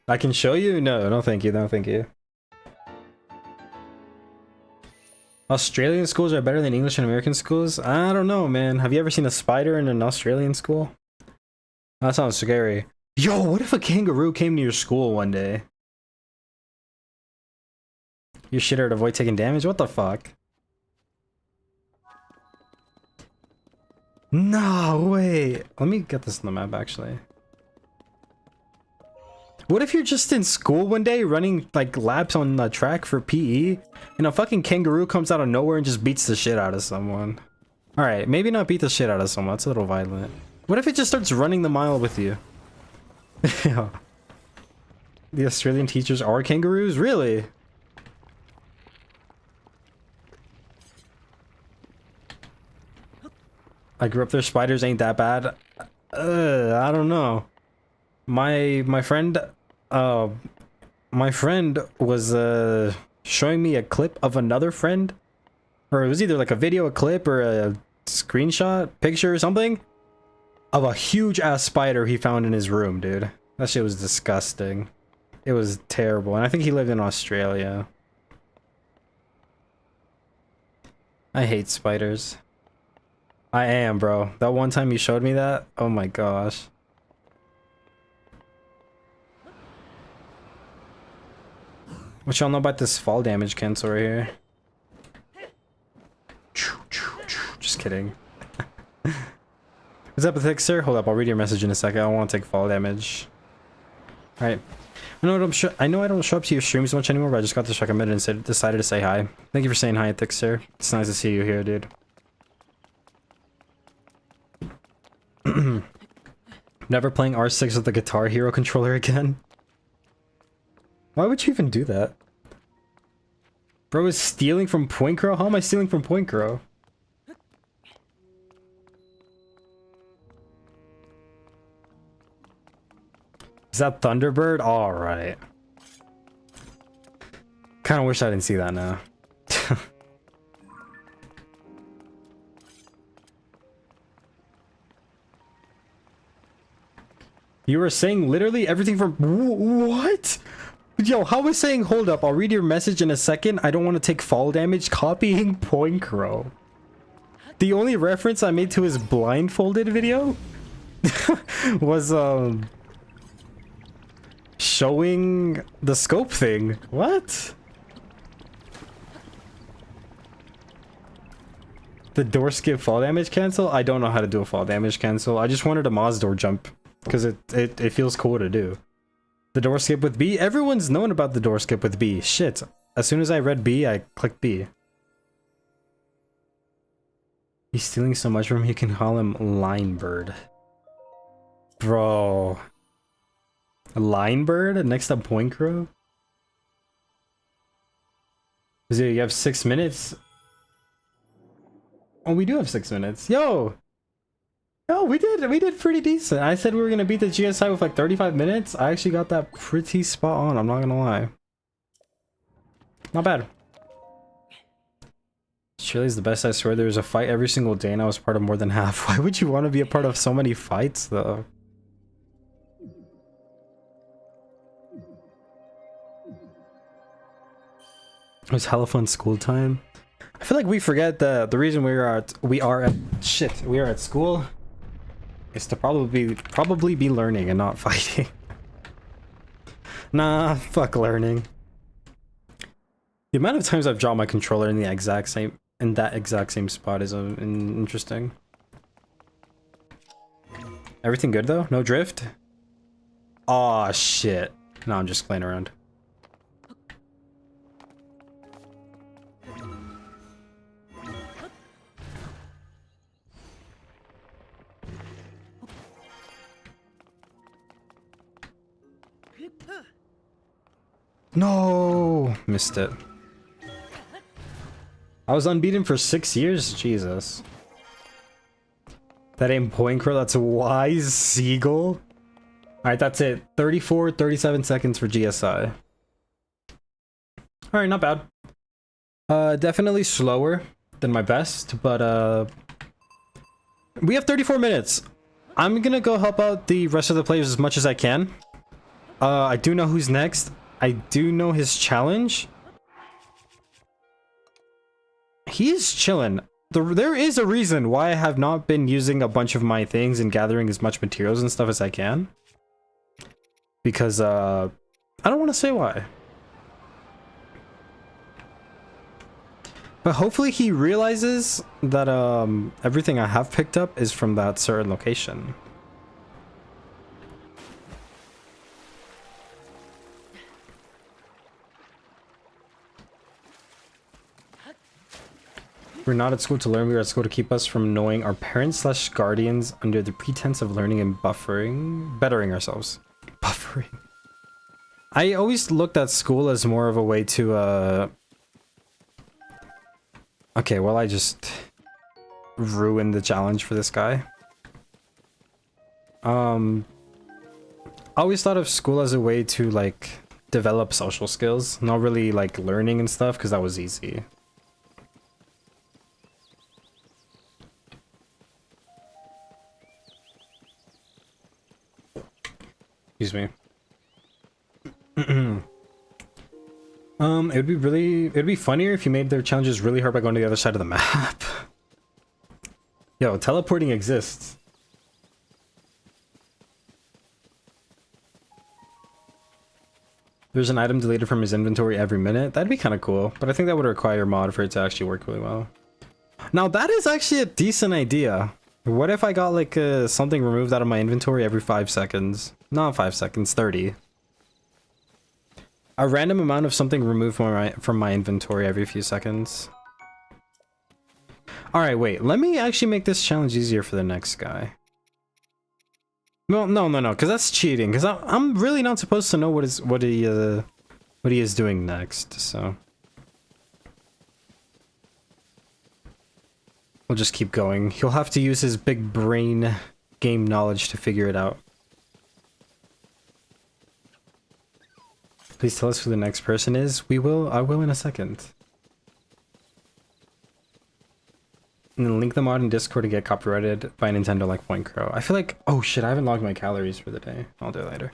I can show you? No, no thank you, no thank you. Australian schools are better than English and American schools? I don't know, man. Have you ever seen a spider in an Australian school? That sounds scary. Yo, what if a kangaroo came to your school one day? You shitter to avoid taking damage? What the fuck? No, wait. Let me get this on the map, actually. What if you're just in school one day running like laps on the track for PE and a fucking kangaroo comes out of nowhere and just beats the shit out of someone? Alright, maybe not beat the shit out of someone. That's a little violent. What if it just starts running the mile with you? Yeah. The Australian teachers are kangaroos? Really? I grew up there. Spiders ain't that bad. I don't know. My friend was showing me a clip of another friend, or it was either like a video, a clip, or a screenshot, picture or something of a huge ass spider he found in his room, dude. That shit was disgusting. It was terrible, and I think he lived in Australia. I hate spiders. I am, bro. That one time you showed me that, oh my gosh. What y'all know about this fall damage cancel right here? Just kidding. What's up, Ethic, sir? Hold up, I'll read your message in a second. I don't want to take fall damage. Alright. I know I don't show up to your streams much anymore, but I just got this recommended and decided to say hi. Thank you for saying hi, Ethic, sir. It's nice to see you here, dude. Never playing R6 with the Guitar Hero controller again. Why would you even do that? Bro is stealing from Point Crow? How am I stealing from Point Crow? Is that Thunderbird? Alright. Kinda wish I didn't see that now. You were saying literally everything from... What? Yo, how was saying hold up, I'll read your message in a second. I don't want to take fall damage. Copying Point Crow. The only reference I made to his blindfolded video was showing the scope thing. What? The door skip fall damage cancel? I don't know how to do a fall damage cancel. I just wanted a Moz door jump because it feels cool to do. The door skip with B? Everyone's known about the door skip with B. Shit. As soon as I read B, I clicked B. He's stealing so much from him, he can call him Linebird. Bro. Linebird next to Point Crow? Is it, you have 6 minutes? Oh, we do have 6 minutes. Yo! No, we did pretty decent. I said we were gonna beat the GSI with like 35 minutes. I actually got that pretty spot on, I'm not gonna lie. Not bad. Australia's the best, I swear. There was a fight every single day and I was part of more than half. Why would you want to be a part of so many fights though? It was hella fun school time. I feel like we forget the reason we are at school is to probably be learning and not fighting. Nah, fuck learning. The amount of times I've dropped my controller in that exact same spot is interesting. Everything good though? No drift? Aw, shit. No, I'm just playing around. No! Missed it. I was unbeaten for 6 years? Jesus. That ain't point crow, that's a wise seagull. Alright, that's it. 37 seconds for GSI. Alright, not bad. Definitely slower than my best, but we have 34 minutes. I'm gonna go help out the rest of the players as much as I can. I do know who's next. I do know his challenge. He is chilling. There is a reason why I have not been using a bunch of my things and gathering as much materials and stuff as I can. Because, I don't want to say why. But hopefully he realizes that, everything I have picked up is from that certain location. We're not at school to learn, we're at school to keep us from knowing our parents slash guardians under the pretense of learning and bettering ourselves. Buffering. I always looked at school as more of a way to, okay, well, I just ruined the challenge for this guy. I always thought of school as a way to, like, develop social skills, not really, like, learning and stuff, because that was easy. Excuse me. It'd be funnier if you made their challenges really hard by going to the other side of the map. Yo, teleporting exists. There's an item deleted from his inventory every minute. That'd be kind of cool, but I think that would require a mod for it to actually work really well. Now that is actually a decent idea. What if I got like something removed out of my inventory every 5 seconds? Not 5 seconds, 30. A random amount of something removed from my inventory every few seconds. Alright, wait. Let me actually make this challenge easier for the next guy. Well, no, because that's cheating. Because I'm really not supposed to know what he is doing next, so... We'll just keep going. He'll have to use his big brain game knowledge to figure it out. Please tell us who the next person is. I will in a second. And then link the mod in Discord to get copyrighted by Nintendo like Point Crow. I feel like, oh shit, I haven't logged my calories for the day. I'll do it later.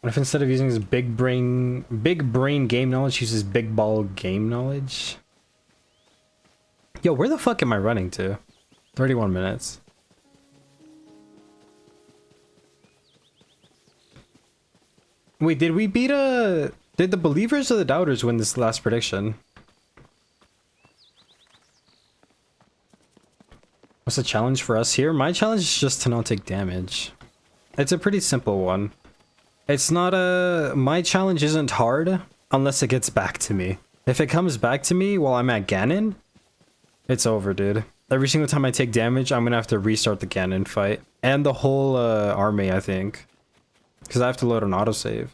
What if instead of using his big brain game knowledge, he uses big ball game knowledge? Yo, where the fuck am I running to? 31 minutes. Wait, did we beat did the believers or the doubters win this last prediction? What's the challenge for us here? My challenge is just to not take damage. It's a pretty simple one. It's not my challenge isn't hard unless it gets back to me. If it comes back to me while I'm at Ganon, it's over, dude. Every single time I take damage, I'm gonna have to restart the Ganon fight. And the whole army, I think. Because I have to load an autosave.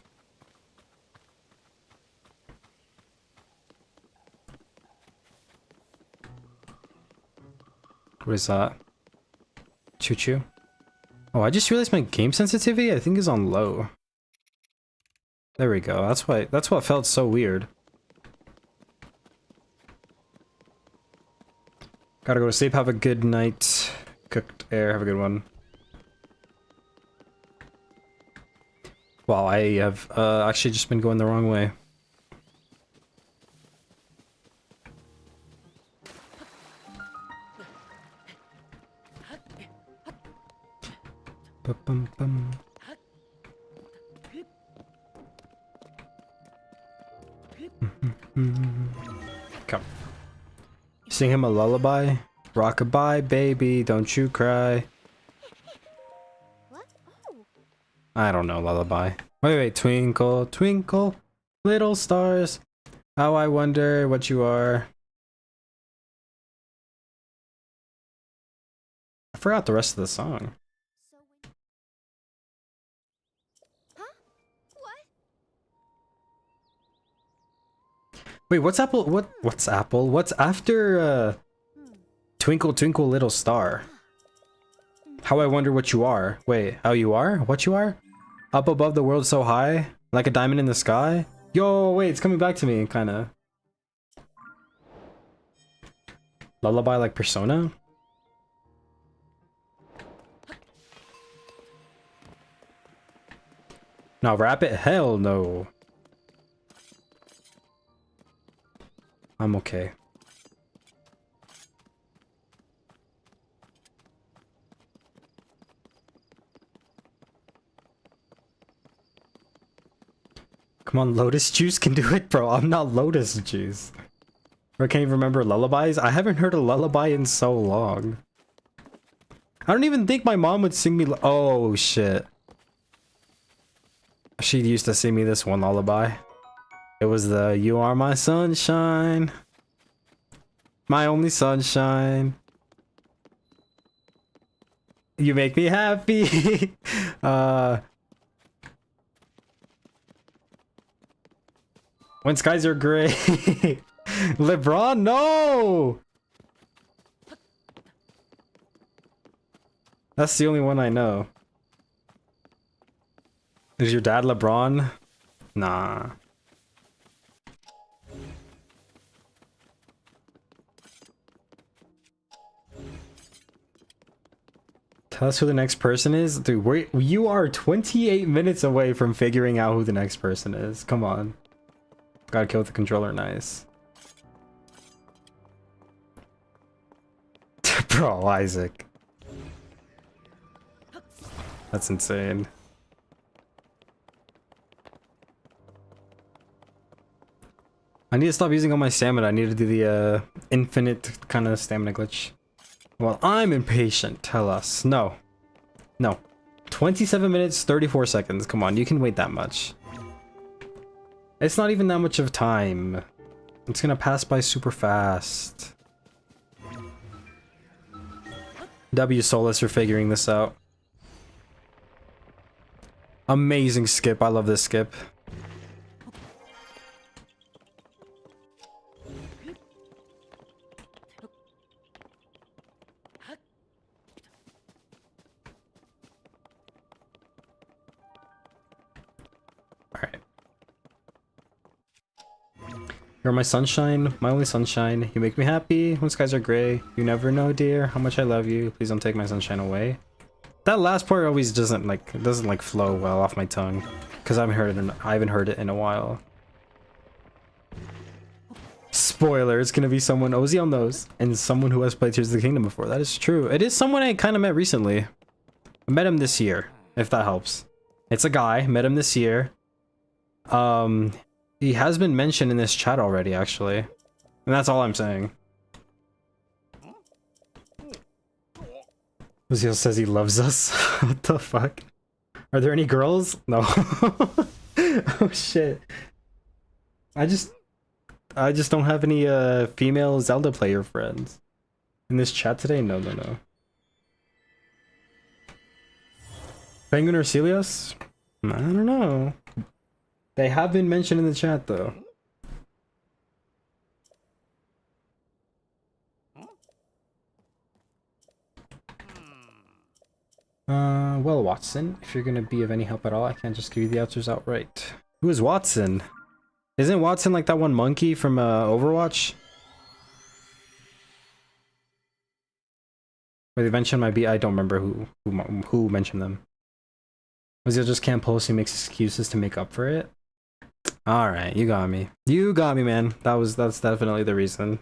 What is that? Choo-choo? Oh, I just realized my game sensitivity, I think, is on low. There we go. That's what felt so weird. Gotta go to sleep. Have a good night. Cooked air. Have a good one. Wow, I have actually just been going the wrong way. Ba-bum-bum. Come. Sing him a lullaby. Rockabye, baby, don't you cry. What? Oh. I don't know lullaby. Wait, twinkle, twinkle, little stars. How I wonder what you are. I forgot the rest of the song. Wait, what's Apple? What's Apple? What's after Twinkle Twinkle Little Star? How I wonder what you are. Wait, how you are? What you are? Up above the world so high, like a diamond in the sky? Yo, wait, it's coming back to me, kinda. Lullaby like Persona? Now rap it? Hell no. I'm okay. Come on, Lotus Juice can do it, bro. I'm not Lotus Juice. I can't even remember lullabies. I haven't heard a lullaby in so long. I don't even think my mom would sing me. Oh shit. She used to sing me this one lullaby. It was the "You are my sunshine, my only sunshine. You make me happy." When skies are gray. LeBron, no! That's the only one I know. Is your dad LeBron? Nah. Tell us who the next person is? Dude, you are 28 minutes away from figuring out who the next person is. Come on. Gotta kill the controller, nice. Bro, Isaac. That's insane. I need to stop using all my stamina. I need to do the infinite kind of stamina glitch. Well, I'm impatient. Tell us. No. No. 27 minutes, 34 seconds. Come on, you can wait that much. It's not even that much of time. It's gonna pass by super fast. W Solus for figuring this out. Amazing skip. I love this skip. You're my sunshine, my only sunshine. You make me happy when skies are gray. You never know, dear, how much I love you. Please don't take my sunshine away. That last part always doesn't flow well off my tongue, because I haven't heard it in a while. Spoiler: it's gonna be someone Ozzy knows and someone who has played Tears of the Kingdom before. That is true. It is someone I kind of met recently. I met him this year, if that helps. It's a guy. Met him this year. He has been mentioned in this chat already, actually. And that's all I'm saying. Uziel says he loves us. What the fuck? Are there any girls? No. Oh shit. I just don't have any female Zelda player friends. In this chat today? No. Penguin or Celios? I don't know. They have been mentioned in the chat, though. Well, Watson, if you're gonna be of any help at all, I can't just give you the answers outright. Who is Watson? Isn't Watson like that one monkey from Overwatch? Where they mentioned my I don't remember who mentioned them. Was it just can't post? He makes excuses to make up for it. All right, you got me. You got me, man. That's definitely the reason.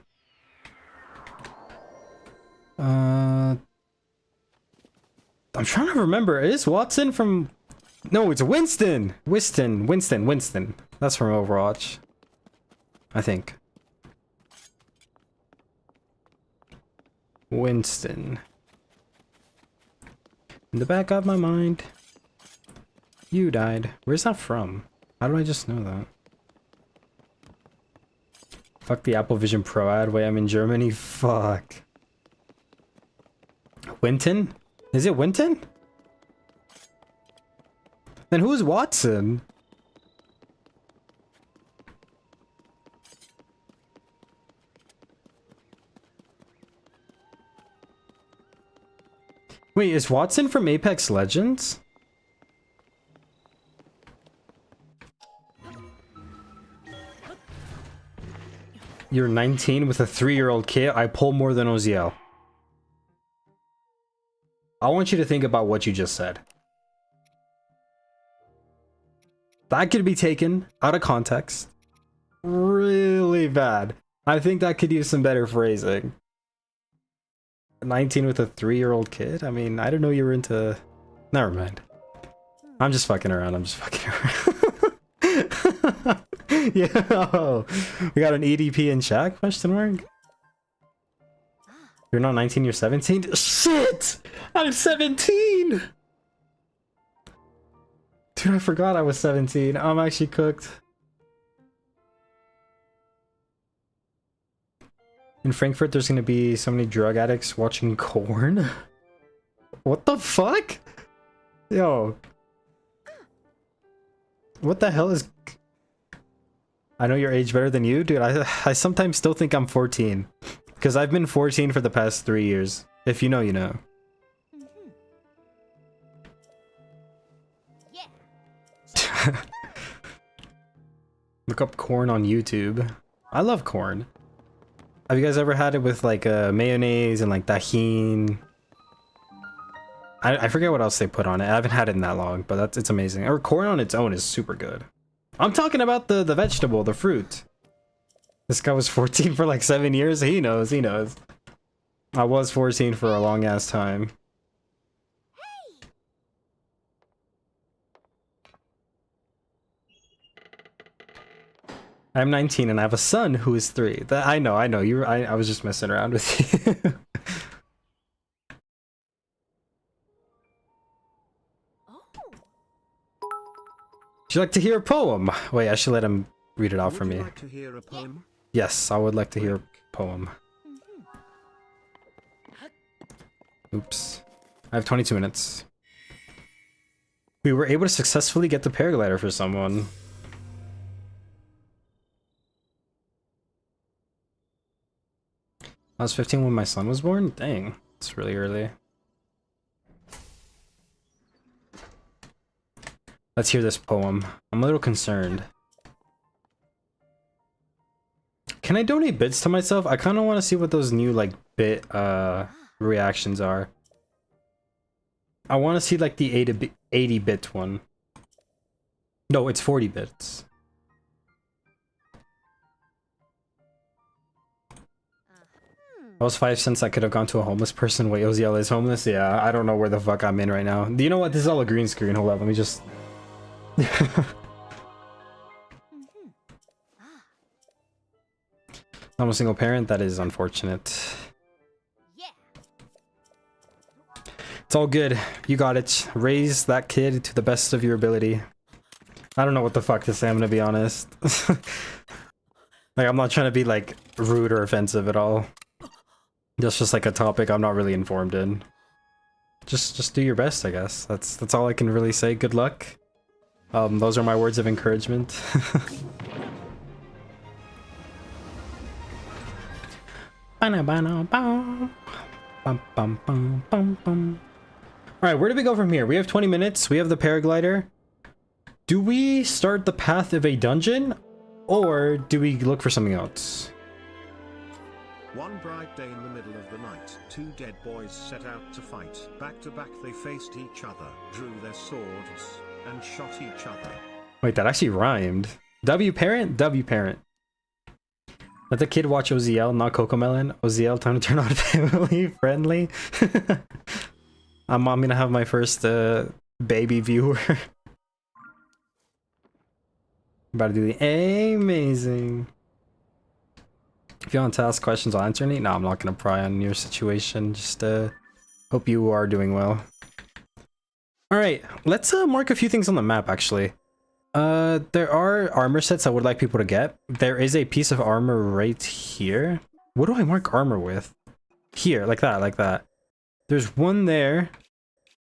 I'm trying to remember. Is Watson from? No, it's Winston. Winston. That's from Overwatch, I think. Winston. In the back of my mind, you died. Where's that from? How do I just know that? Fuck the Apple Vision Pro ad. Wait, I'm in Germany? Fuck. Winton? Is it Winton? Then who's Watson? Wait, is Watson from Apex Legends? You're 19 with a 3-year-old kid. I pull more than Oziel. I want you to think about what you just said. That could be taken out of context. Really bad. I think that could use some better phrasing. 19 with a 3-year-old kid? I mean, I didn't know you were into... Never mind. I'm just fucking around. I'm just fucking around. Yo! We got an EDP in chat? Question mark? You're not 19, you're 17? Shit! I'm 17! Dude, I forgot I was 17. I'm actually cooked. In Frankfurt, there's gonna be so many drug addicts watching Corn. What the fuck? Yo. What the hell is... I know your age better than you? Dude, I sometimes still think I'm 14. Because I've been 14 for the past 3 years. If you know, you know. Yeah. Look up Corn on YouTube. I love Corn. Have you guys ever had it with like mayonnaise and like tahini? I forget what else they put on it. I haven't had it in that long, but it's amazing. Or corn on its own is super good. I'm talking about the vegetable, the fruit. This guy was 14 for like 7 years. He knows, he knows. I was 14 for a long ass time. I'm 19 and I have a son who is 3. That I know. I was just messing around with you. Would you like to hear a poem? Wait, I should let him read it out for me. Would you like to hear a poem? Yes, I would like to hear a poem. Oops. I have 22 minutes. We were able to successfully get the paraglider for someone. I was 15 when my son was born? Dang, it's really early. Let's hear this poem. I'm a little concerned. Can I donate bits to myself? I kind of want to see what those new like bit reactions are. I want to see like the 80 bit one. No, it's 40 bits. That was 5 cents I could have gone to a homeless person. Wait, Oziel is homeless? Yeah, I don't know where the fuck I'm in right now. Do you know what? This is all a green screen. Hold up, let me just... I'm a single parent. That is unfortunate. Yeah. It's all good. You got it. Raise that kid to the best of your ability. I don't know what the fuck to say, I'm gonna be honest. Like, I'm not trying to be like rude or offensive at all. That's just like a topic I'm not really informed in. Just do your best, I guess. That's all I can really say. Good luck. Those are my words of encouragement. Alright, where do we go from here? We have 20 minutes. We have the paraglider. Do we start the path of a dungeon? Or do we look for something else? One bright day in the middle of the night, 2 dead boys set out to fight. Back to back they faced each other, drew their swords, and shot each other. Wait, that actually rhymed. W parent? W parent. Let the kid watch Oziel, not Cocomelon. Oziel, time to turn on family friendly. I'm gonna have my first baby viewer. About to do the amazing. If you want to ask questions, I'll answer any. No, I'm not gonna pry on your situation. Just hope you are doing well. Alright, let's mark a few things on the map actually. There are armor sets I would like people to get. There is a piece of armor right here. What do I mark armor with? Here, like that, like that. There's one there.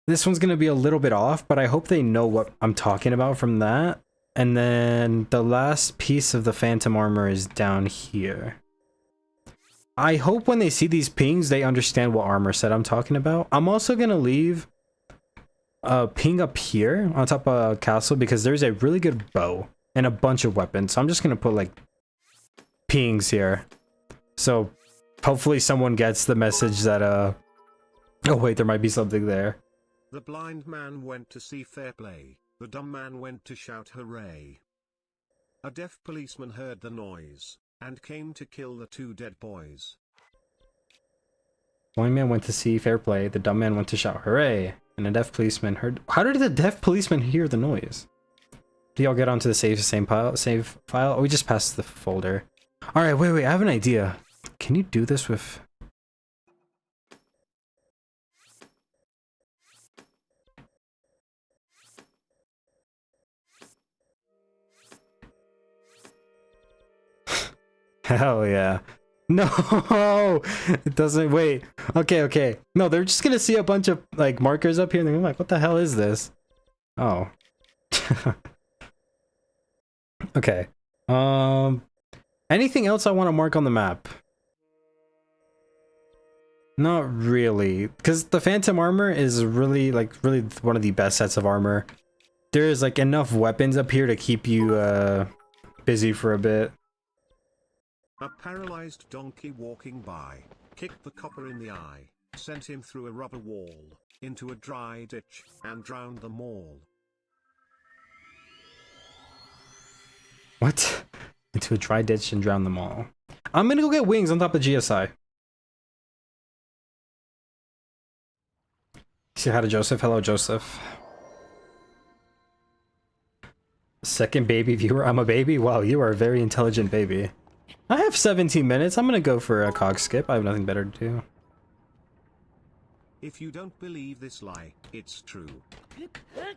This one's gonna be a little bit off, but I hope they know what I'm talking about from that. And then the last piece of the phantom armor is down here. I hope when they see these pings, they understand what armor set I'm talking about. I'm also gonna leave a ping up here on top of a castle because there's a really good bow and a bunch of weapons. So I'm just gonna put like pings here. So hopefully someone gets the message that oh wait, there might be something there. The blind man went to see fair play, the dumb man went to shout hooray. A deaf policeman heard the noise, and came to kill the 2 dead boys. Blind man went to see fair play, the dumb man went to shout hooray, and a deaf policeman heard— how did the deaf policeman hear the noise? Do y'all get onto the save file? Oh, we just passed the folder. Alright, wait, I have an idea. Can you do this with... Hell yeah. No, it doesn't— wait. Okay. No, they're just gonna see a bunch of like markers up here and they're like, what the hell is this? Oh. Okay. Anything else I want to mark on the map? Not really, because the Phantom armor is really one of the best sets of armor. There's like enough weapons up here to keep you busy for a bit. A paralyzed donkey walking by, kicked the copper in the eye, sent him through a rubber wall, into a dry ditch, and drowned them all. What? Into a dry ditch and drown them all. I'm gonna go get wings on top of GSI. Say hi to Joseph. Hello, Joseph. Second baby viewer. I'm a baby? Wow, you are a very intelligent baby. I have 17 minutes. I'm gonna go for a cog skip. I have nothing better to do. If you don't believe this lie, it's true.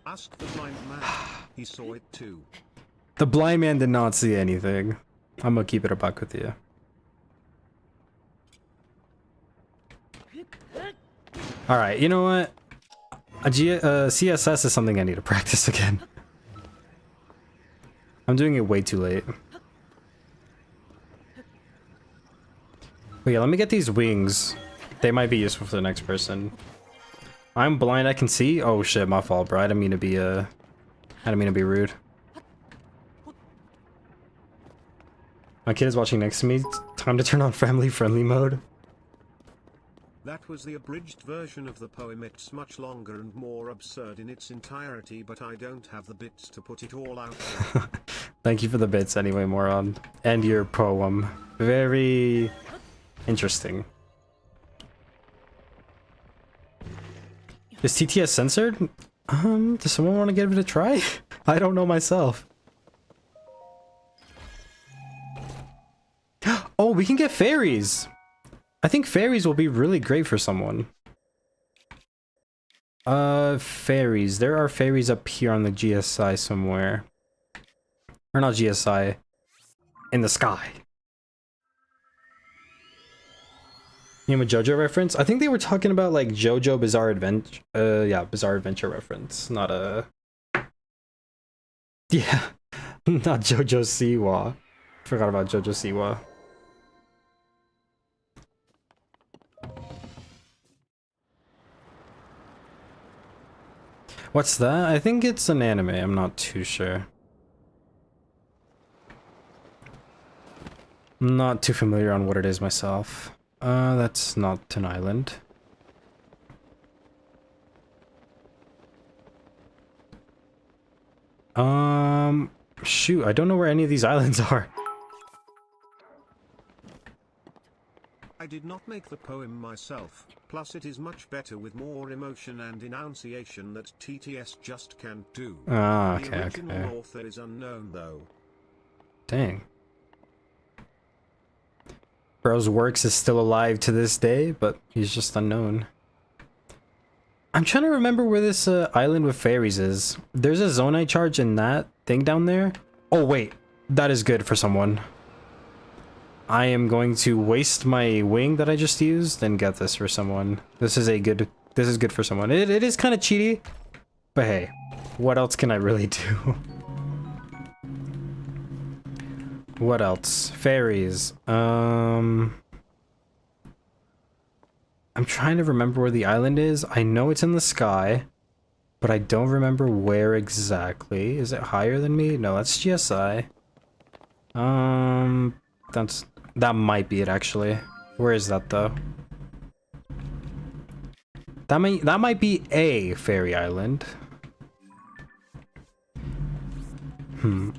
Ask the blind man. He saw it too. The blind man did not see anything. I'm gonna keep it a buck with you. Alright, you know what? CSS is something I need to practice again. I'm doing it way too late. But yeah, let me get these wings. They might be useful for the next person. I'm blind, I can see? Oh shit, my fault, bro. I didn't mean to be rude. My kid is watching next to me. Time to turn on family friendly mode. That was the abridged version of the poem. It's much longer and more absurd in its entirety, but I don't have the bits to put it all out there. Thank you for the bits anyway, moron. And your poem. Very interesting. Is TTS censored? Does someone want to give it a try? I don't know myself. Oh, we can get fairies! I think fairies will be really great for someone. Fairies. There are fairies up here on the GSI somewhere. Or not GSI. In the sky. You know, a JoJo reference? I think they were talking about like JoJo Bizarre Adventure. Yeah, Bizarre Adventure reference. Not a... Yeah. Not JoJo Siwa. Forgot about JoJo Siwa. What's that? I think it's an anime. I'm not too sure. I'm not too familiar on what it is myself. That's not an island. Shoot, I don't know where any of these islands are. I did not make the poem myself, plus it is much better with more emotion and enunciation that TTS just can't do. Ah, The okay, original okay. author is unknown though. Dang. Bro's works is still alive to this day, but he's just unknown. I'm trying to remember where this island with fairies is. There's a zonite charge in that thing down there. Oh wait, that is good for someone. I am going to waste my wing that I just used and get this for someone. This is good for someone. It is kind of cheaty, but hey, what else can I really do? What else? Fairies. I'm trying to remember where the island is. I know it's in the sky, but I don't remember where exactly. Is it higher than me? No, that's GSI. That might be it actually. Where is that though? That might be a fairy island.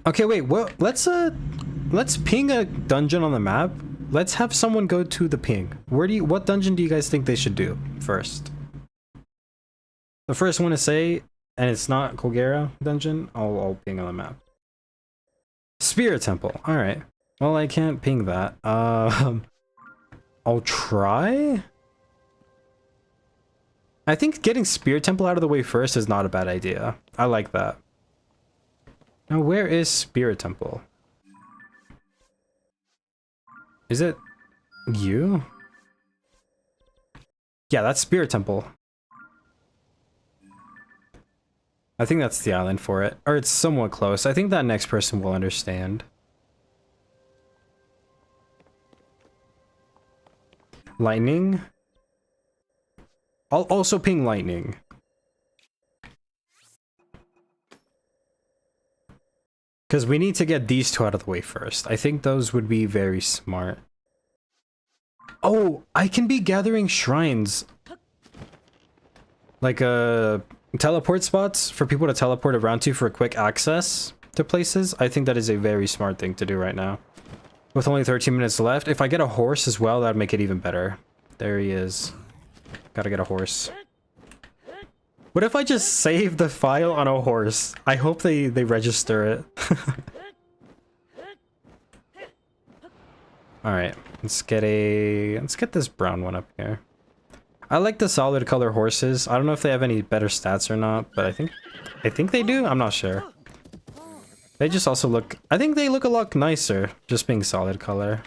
Okay, wait. Well, let's ping a dungeon on the map. Let's have someone go to the ping. What dungeon do you guys think they should do first? The first one to say, and it's not Kogera dungeon, I'll ping on the map. Spirit Temple. All right. Well, I can't ping that. I'll try. I think getting Spirit Temple out of the way first is not a bad idea. I like that. Now, where is Spirit Temple? Is it you? Yeah, that's Spirit Temple. I think that's the island for it. Or it's somewhat close. I think that next person will understand. Lightning? I'll also ping lightning. Because we need to get these two out of the way first. I think those would be very smart. Oh, I can be gathering shrines. Like teleport spots for people to teleport around to for quick access to places. I think that is a very smart thing to do right now. With only 13 minutes left, if I get a horse as well, that'd make it even better. There he is. Gotta get a horse. What if I just save the file on a horse? I hope they register it. Alright, let's get this brown one up here. I like the solid color horses. I don't know if they have any better stats or not, but I think they do. I'm not sure. They just also look, I think they look a lot nicer just being solid color.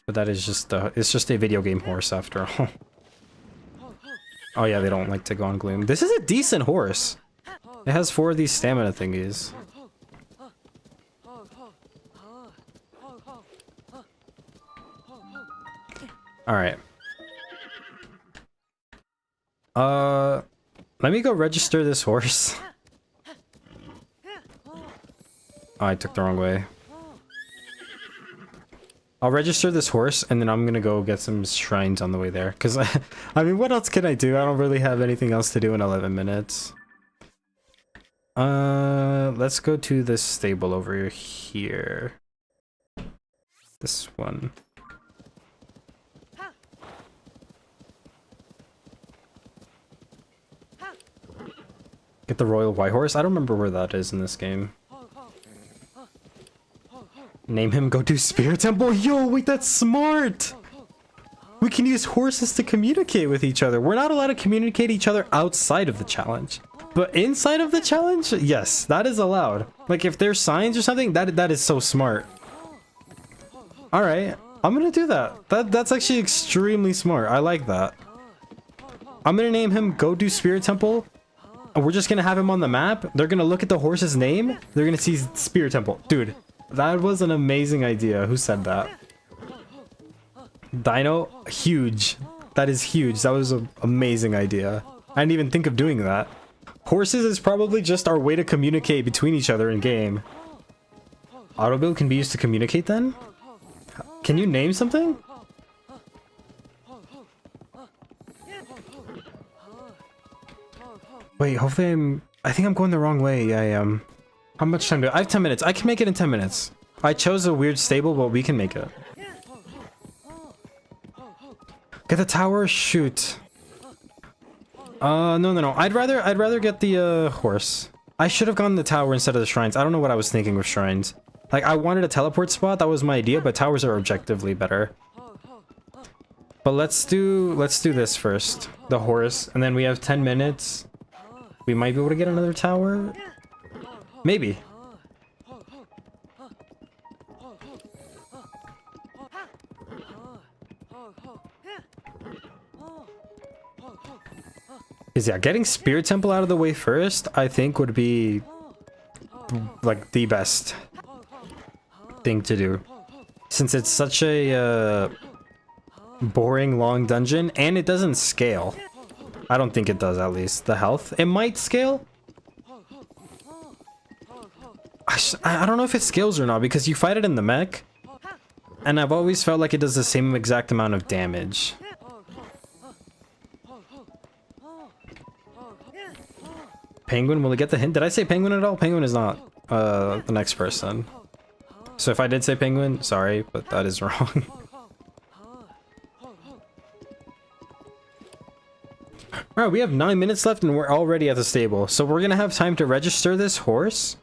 But that is just it's just a video game horse after all. Oh yeah, they don't like to go on gloom. This is a decent horse. It has 4 of these stamina thingies. Alright. Let me go register this horse. Oh, I took the wrong way. I'll register this horse, and then I'm gonna go get some shrines on the way there. Because, I mean, what else can I do? I don't really have anything else to do in 11 minutes. Let's go to this stable over here. This one. Get the Royal White Horse? I don't remember where that is in this game. Name him, go to Spirit Temple. Yo, wait, that's smart. We can use horses to communicate with each other. We're not allowed to communicate each other outside of the challenge. But inside of the challenge, yes, that is allowed. Like if there's signs or something, that is so smart. Alright, I'm gonna do that. That's actually extremely smart. I like that. I'm gonna name him Go Do Spirit Temple. And we're just gonna have him on the map. They're gonna look at the horse's name. They're gonna see Spirit Temple. Dude. That was an amazing idea. Who said that? Dino? Huge. That is huge. That was an amazing idea. I didn't even think of doing that. Horses is probably just our way to communicate between each other in game. Autobuild can be used to communicate then? Can you name something? Wait, hopefully I think I'm going the wrong way. Yeah, I am. How much time do I have? 10 minutes. I can make it in 10 minutes. I chose a weird stable, but we can make it. Get the tower? Shoot. No. I'd rather get the horse. I should have gone the tower instead of the shrines. I don't know what I was thinking with shrines. Like I wanted a teleport spot, that was my idea, but towers are objectively better. But let's do this first. The horse, and then we have 10 minutes. We might be able to get another tower. Maybe. Because yeah, getting Spirit Temple out of the way first, I think would be like the best thing to do. Since it's such a boring long dungeon, and it doesn't scale. I don't think it does, at least. The health. It might scale. I don't know if it scales or not, because you fight it in the mech, and I've always felt like it does the same exact amount of damage. Penguin, will it get the hint? Did I say penguin at all? Penguin is not the next person. So if I did say penguin, sorry, but that is wrong. Alright, we have 9 minutes left and we're already at the stable. So we're gonna have time to register this horse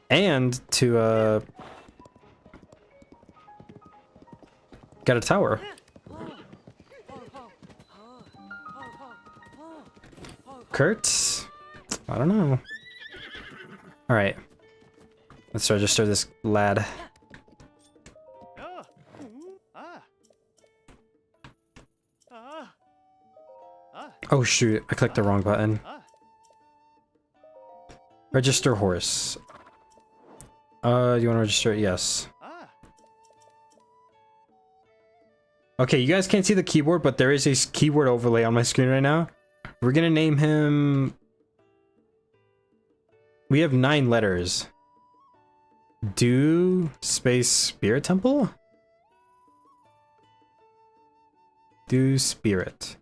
and to get a tower. Kurt? I don't know. Alright. Let's register this lad. Oh shoot, I clicked the wrong button. Register horse. Do you want to register it? Yes. Okay, you guys can't see the keyboard, but there is a keyboard overlay on my screen right now. We're gonna name him... We have 9 letters. Do space spirit temple? Do spirit.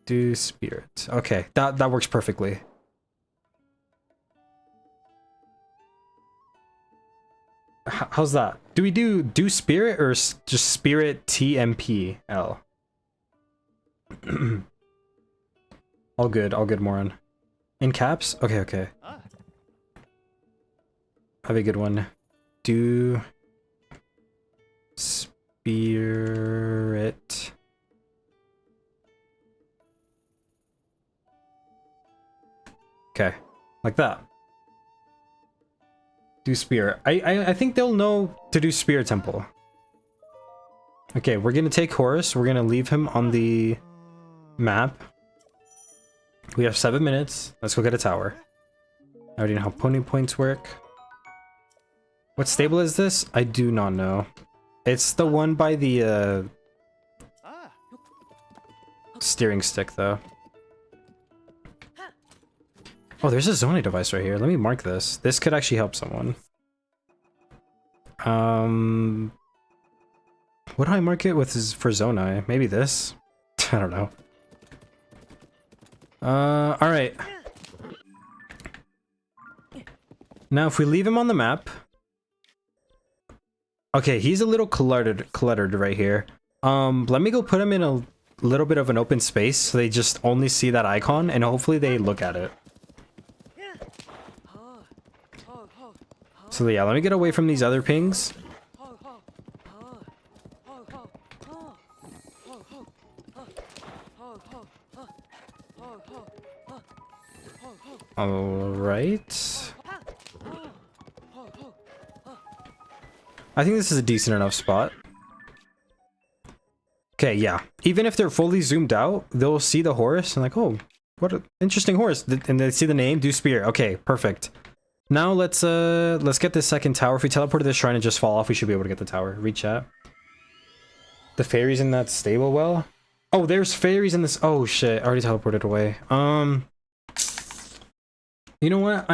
Do spirit. Okay, that works perfectly. How's that? Do we do spirit or just spirit TMPL? All good, Moron. In caps? Okay, okay. Have a good one. Do spirit. Okay, like that. Do spirit. I think they'll know to do spirit temple. Okay, we're gonna take Horus. We're gonna leave him on the map. We have 7 minutes. Let's go get a tower. I already know how pony points work. What stable is this? I do not know. It's the one by the steering stick, though. Oh, there's a zoning device right here. Let me mark this. This could actually help someone. What do I mark it with for Zonai? Maybe this? I don't know. Alright. Now, if we leave him on the map... Okay, he's a little cluttered right here. Let me go put him in a little bit of an open space so they just only see that icon and hopefully they look at it. So yeah, let me get away from these other pings. Alright. I think this is a decent enough spot. Okay, yeah. Even if they're fully zoomed out, they'll see the horse and like, oh, what an interesting horse. And they see the name, do spear. Okay, perfect. Now let's get this second tower. If we teleport to this shrine and just fall off, we should be able to get the tower. Read chat. The fairies in that stable well? Oh, there's fairies in this. Oh shit, I already teleported away. You know what?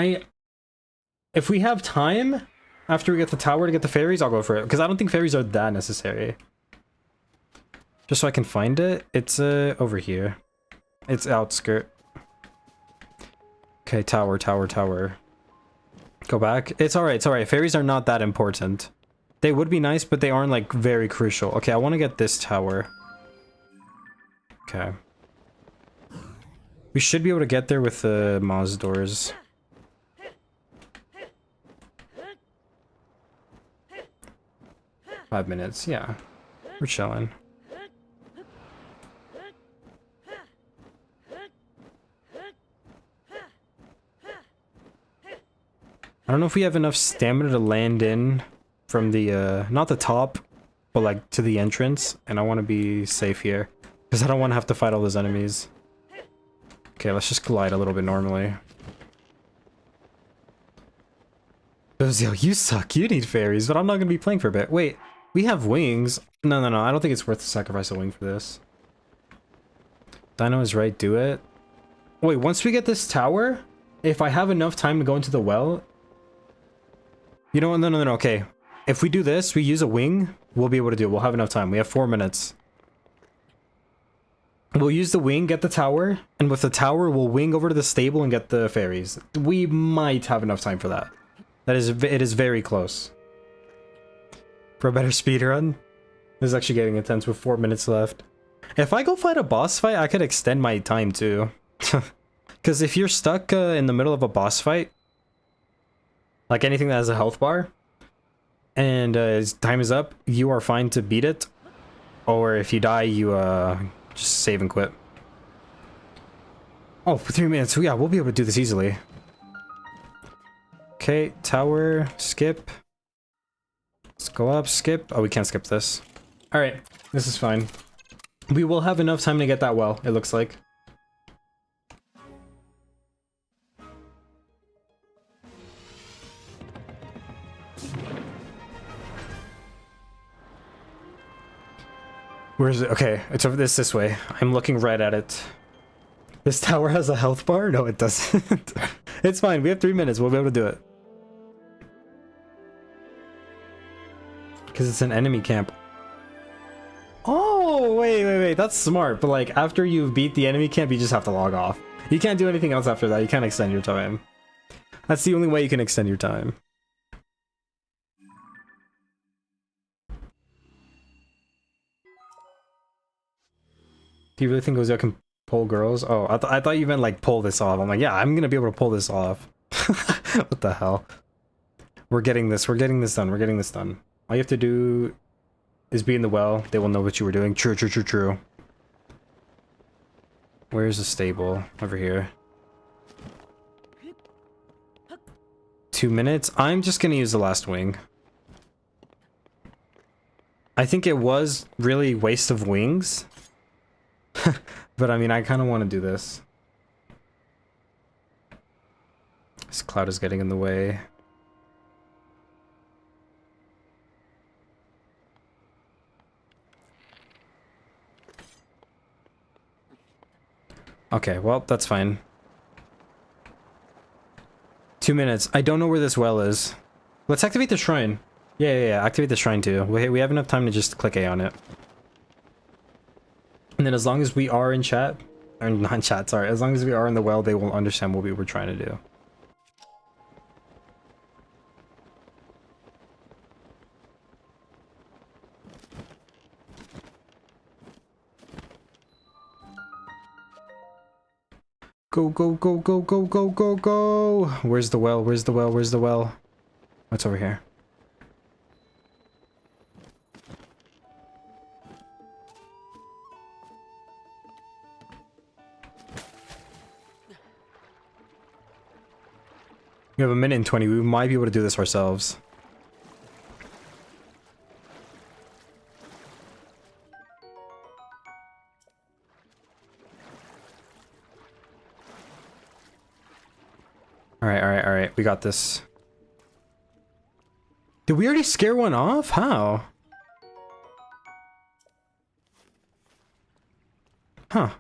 If we have time after we get the tower to get the fairies, I'll go for it. Because I don't think fairies are that necessary. Just so I can find it. It's over here. It's outskirt. Okay, tower. Go back. It's alright, Fairies are not that important. They would be nice, but they aren't like very crucial. Okay, I want to get this tower. Okay. We should be able to get there with the Moz doors. Five minutes, yeah. We're chilling. I don't know if we have enough stamina to land in from the, not the top, but like to the entrance. And I want to be safe here. Because I don't want to have to fight all those enemies. Okay, let's just glide a little bit normally. Ozio, you suck. You need fairies, but I'm not going to be playing for a bit. Wait, we have wings. No, no, no. I don't think it's worth to sacrifice a wing for this. Dino is right. Do it. Wait, once we get this tower, if I have enough time to go into the well... You know what? No, no, no, okay. If we do this, we use a wing, we'll be able to do it. We'll have enough time. We have 4 minutes. We'll use the wing, get the tower, and with the tower, we'll wing over to the stable and get the fairies. We might have enough time for that. It is very close. For a better speed run. This is actually getting intense with 4 minutes left. If I go fight a boss fight, I could extend my time too. Because if you're stuck in the middle of a boss fight, like anything that has a health bar, and time is up, you are fine to beat it. Or if you die, you just save and quit. Oh, for 3 minutes. Yeah, we'll be able to do this easily. Okay, tower, skip. Let's go up, skip. Oh, we can't skip this. Alright, this is fine. We will have enough time to get that well, it looks like. Where is it? Okay, it's over this way. I'm looking right at it. This tower has a health bar? No, it doesn't. It's fine. We have 3 minutes. We'll be able to do it. Because it's an enemy camp. Oh, wait. That's smart. But like, after you beat the enemy camp, you just have to log off. You can't do anything else after that. You can't extend your time. That's the only way you can extend your time. Do you really think Ozio can pull girls? Oh, I thought you meant like pull this off. I'm like, yeah, I'm gonna be able to pull this off. What the hell? We're getting this done. We're getting this done. All you have to do is be in the well. They will know what you were doing. True. Where's the stable? Over here. 2 minutes. I'm just gonna use the last wing. I think it was really waste of wings. But I mean, I kind of want to do this. This cloud is getting in the way. Okay, well, that's fine. 2 minutes. I don't know where this well is. Let's activate the shrine. Yeah, activate the shrine too. We have enough time to just click A on it. And then as long as we are in chat, or not in chat, sorry, as long as we are in the well, they will understand what we were trying to do. Go. Where's the well? Where's the well? What's over here? We have 1:20. We might be able to do this ourselves. Alright. We got this. Did we already scare one off? How? Huh.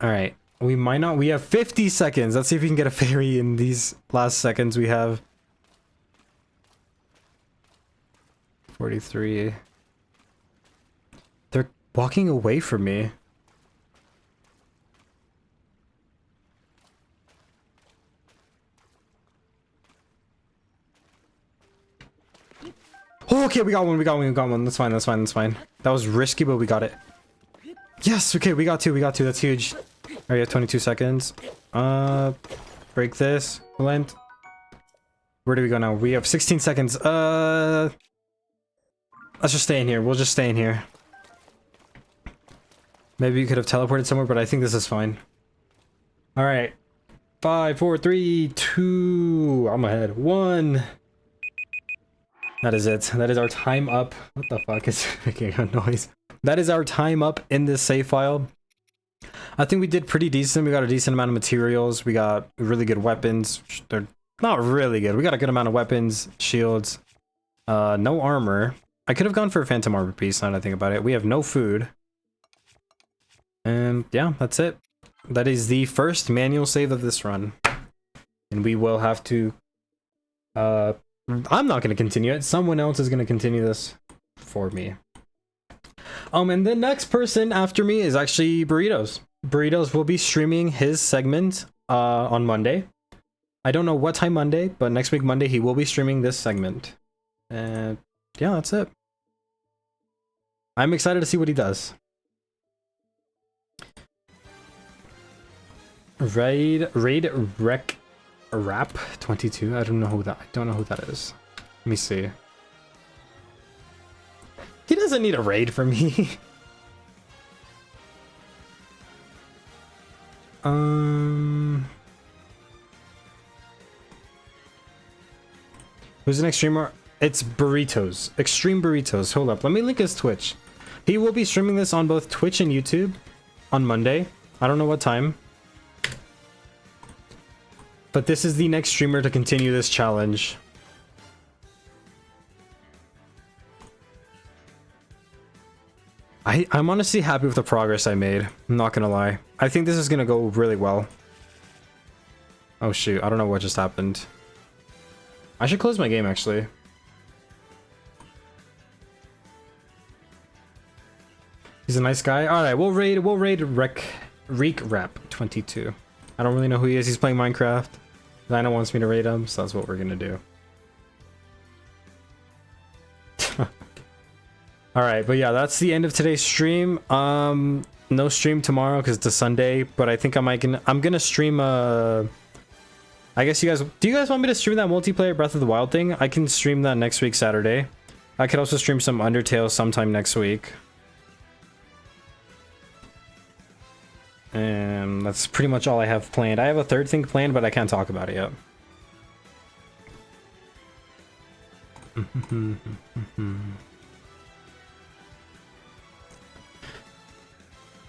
Alright. We might not. We have 50 seconds. Let's see if we can get a fairy in these last seconds we have. 43. They're walking away from me. Oh, okay, we got one. That's fine. That was risky, but we got it. Yes, okay, we got two. That's huge. Alright, 22 seconds. Break this. Relent. Where do we go now? We have 16 seconds. Let's just stay in here. We'll just stay in here. Maybe we could have teleported somewhere, but I think this is fine. Alright. 5, 4, 3, 2. I'm ahead. 1. That is it. That is our time up. What the fuck is making a noise? That is our time up in this save file. I think we did pretty decent. We got a decent amount of materials. We got really good weapons. They're not really good. We got a good amount of weapons, shields. No armor. I could have gone for a phantom armor piece, now that I think about it. We have no food. And yeah, that's it. That is the first manual save of this run. And we will have to... I'm not going to continue it. Someone else is going to continue this for me. And the next person after me is actually Burritos. Burritos will be streaming his segment on Monday. I don't know what time Monday, but next week Monday he will be streaming this segment. And yeah, that's it. I'm excited to see what he does. Raid Rec Rap 22. I don't know who that is. Let me see. He doesn't need a raid from me. Who's the next streamer? It's Burritos. Extreme Burritos. Hold up. Let me link his Twitch. He will be streaming this on both Twitch and YouTube on Monday. I don't know what time. But this is the next streamer to continue this challenge. I'm honestly happy with the progress I made. I'm not gonna lie. I think this is gonna go really well. Oh shoot, I don't know what just happened. I should close my game actually. He's a nice guy. Alright, we'll raid Reek Rap 22. I don't really know who he is. He's playing Minecraft. Lina wants me to raid him, so that's what we're gonna do. Alright, but yeah, that's the end of today's stream. No stream tomorrow because it's a Sunday, but I think I'm gonna stream I guess do you guys want me to stream that multiplayer Breath of the Wild thing? I can stream that next week Saturday. I could also stream some Undertale sometime next week. And that's pretty much all I have planned. I have a third thing planned, but I can't talk about it yet.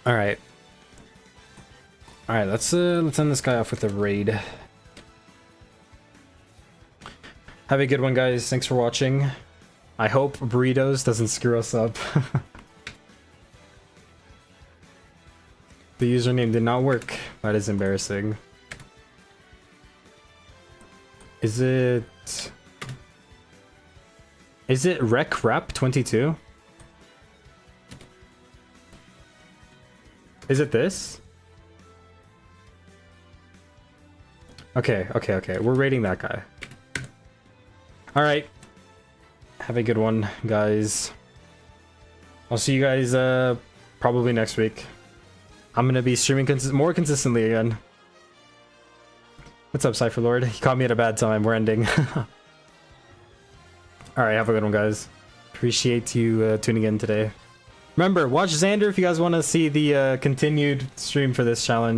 Alright. Alright, let's end this guy off with a raid. Have a good one, guys. Thanks for watching. I hope Burritos doesn't screw us up. The username did not work. That is embarrassing. Is it Rec Rap 22? Is it this? Okay. We're rating that guy. Alright. Have a good one, guys. I'll see you guys probably next week. I'm gonna be streaming more consistently again. What's up, Cypher Lord? He caught me at a bad time. We're ending. Alright, have a good one, guys. Appreciate you tuning in today. Remember, watch Xander if you guys want to see the continued stream for this challenge.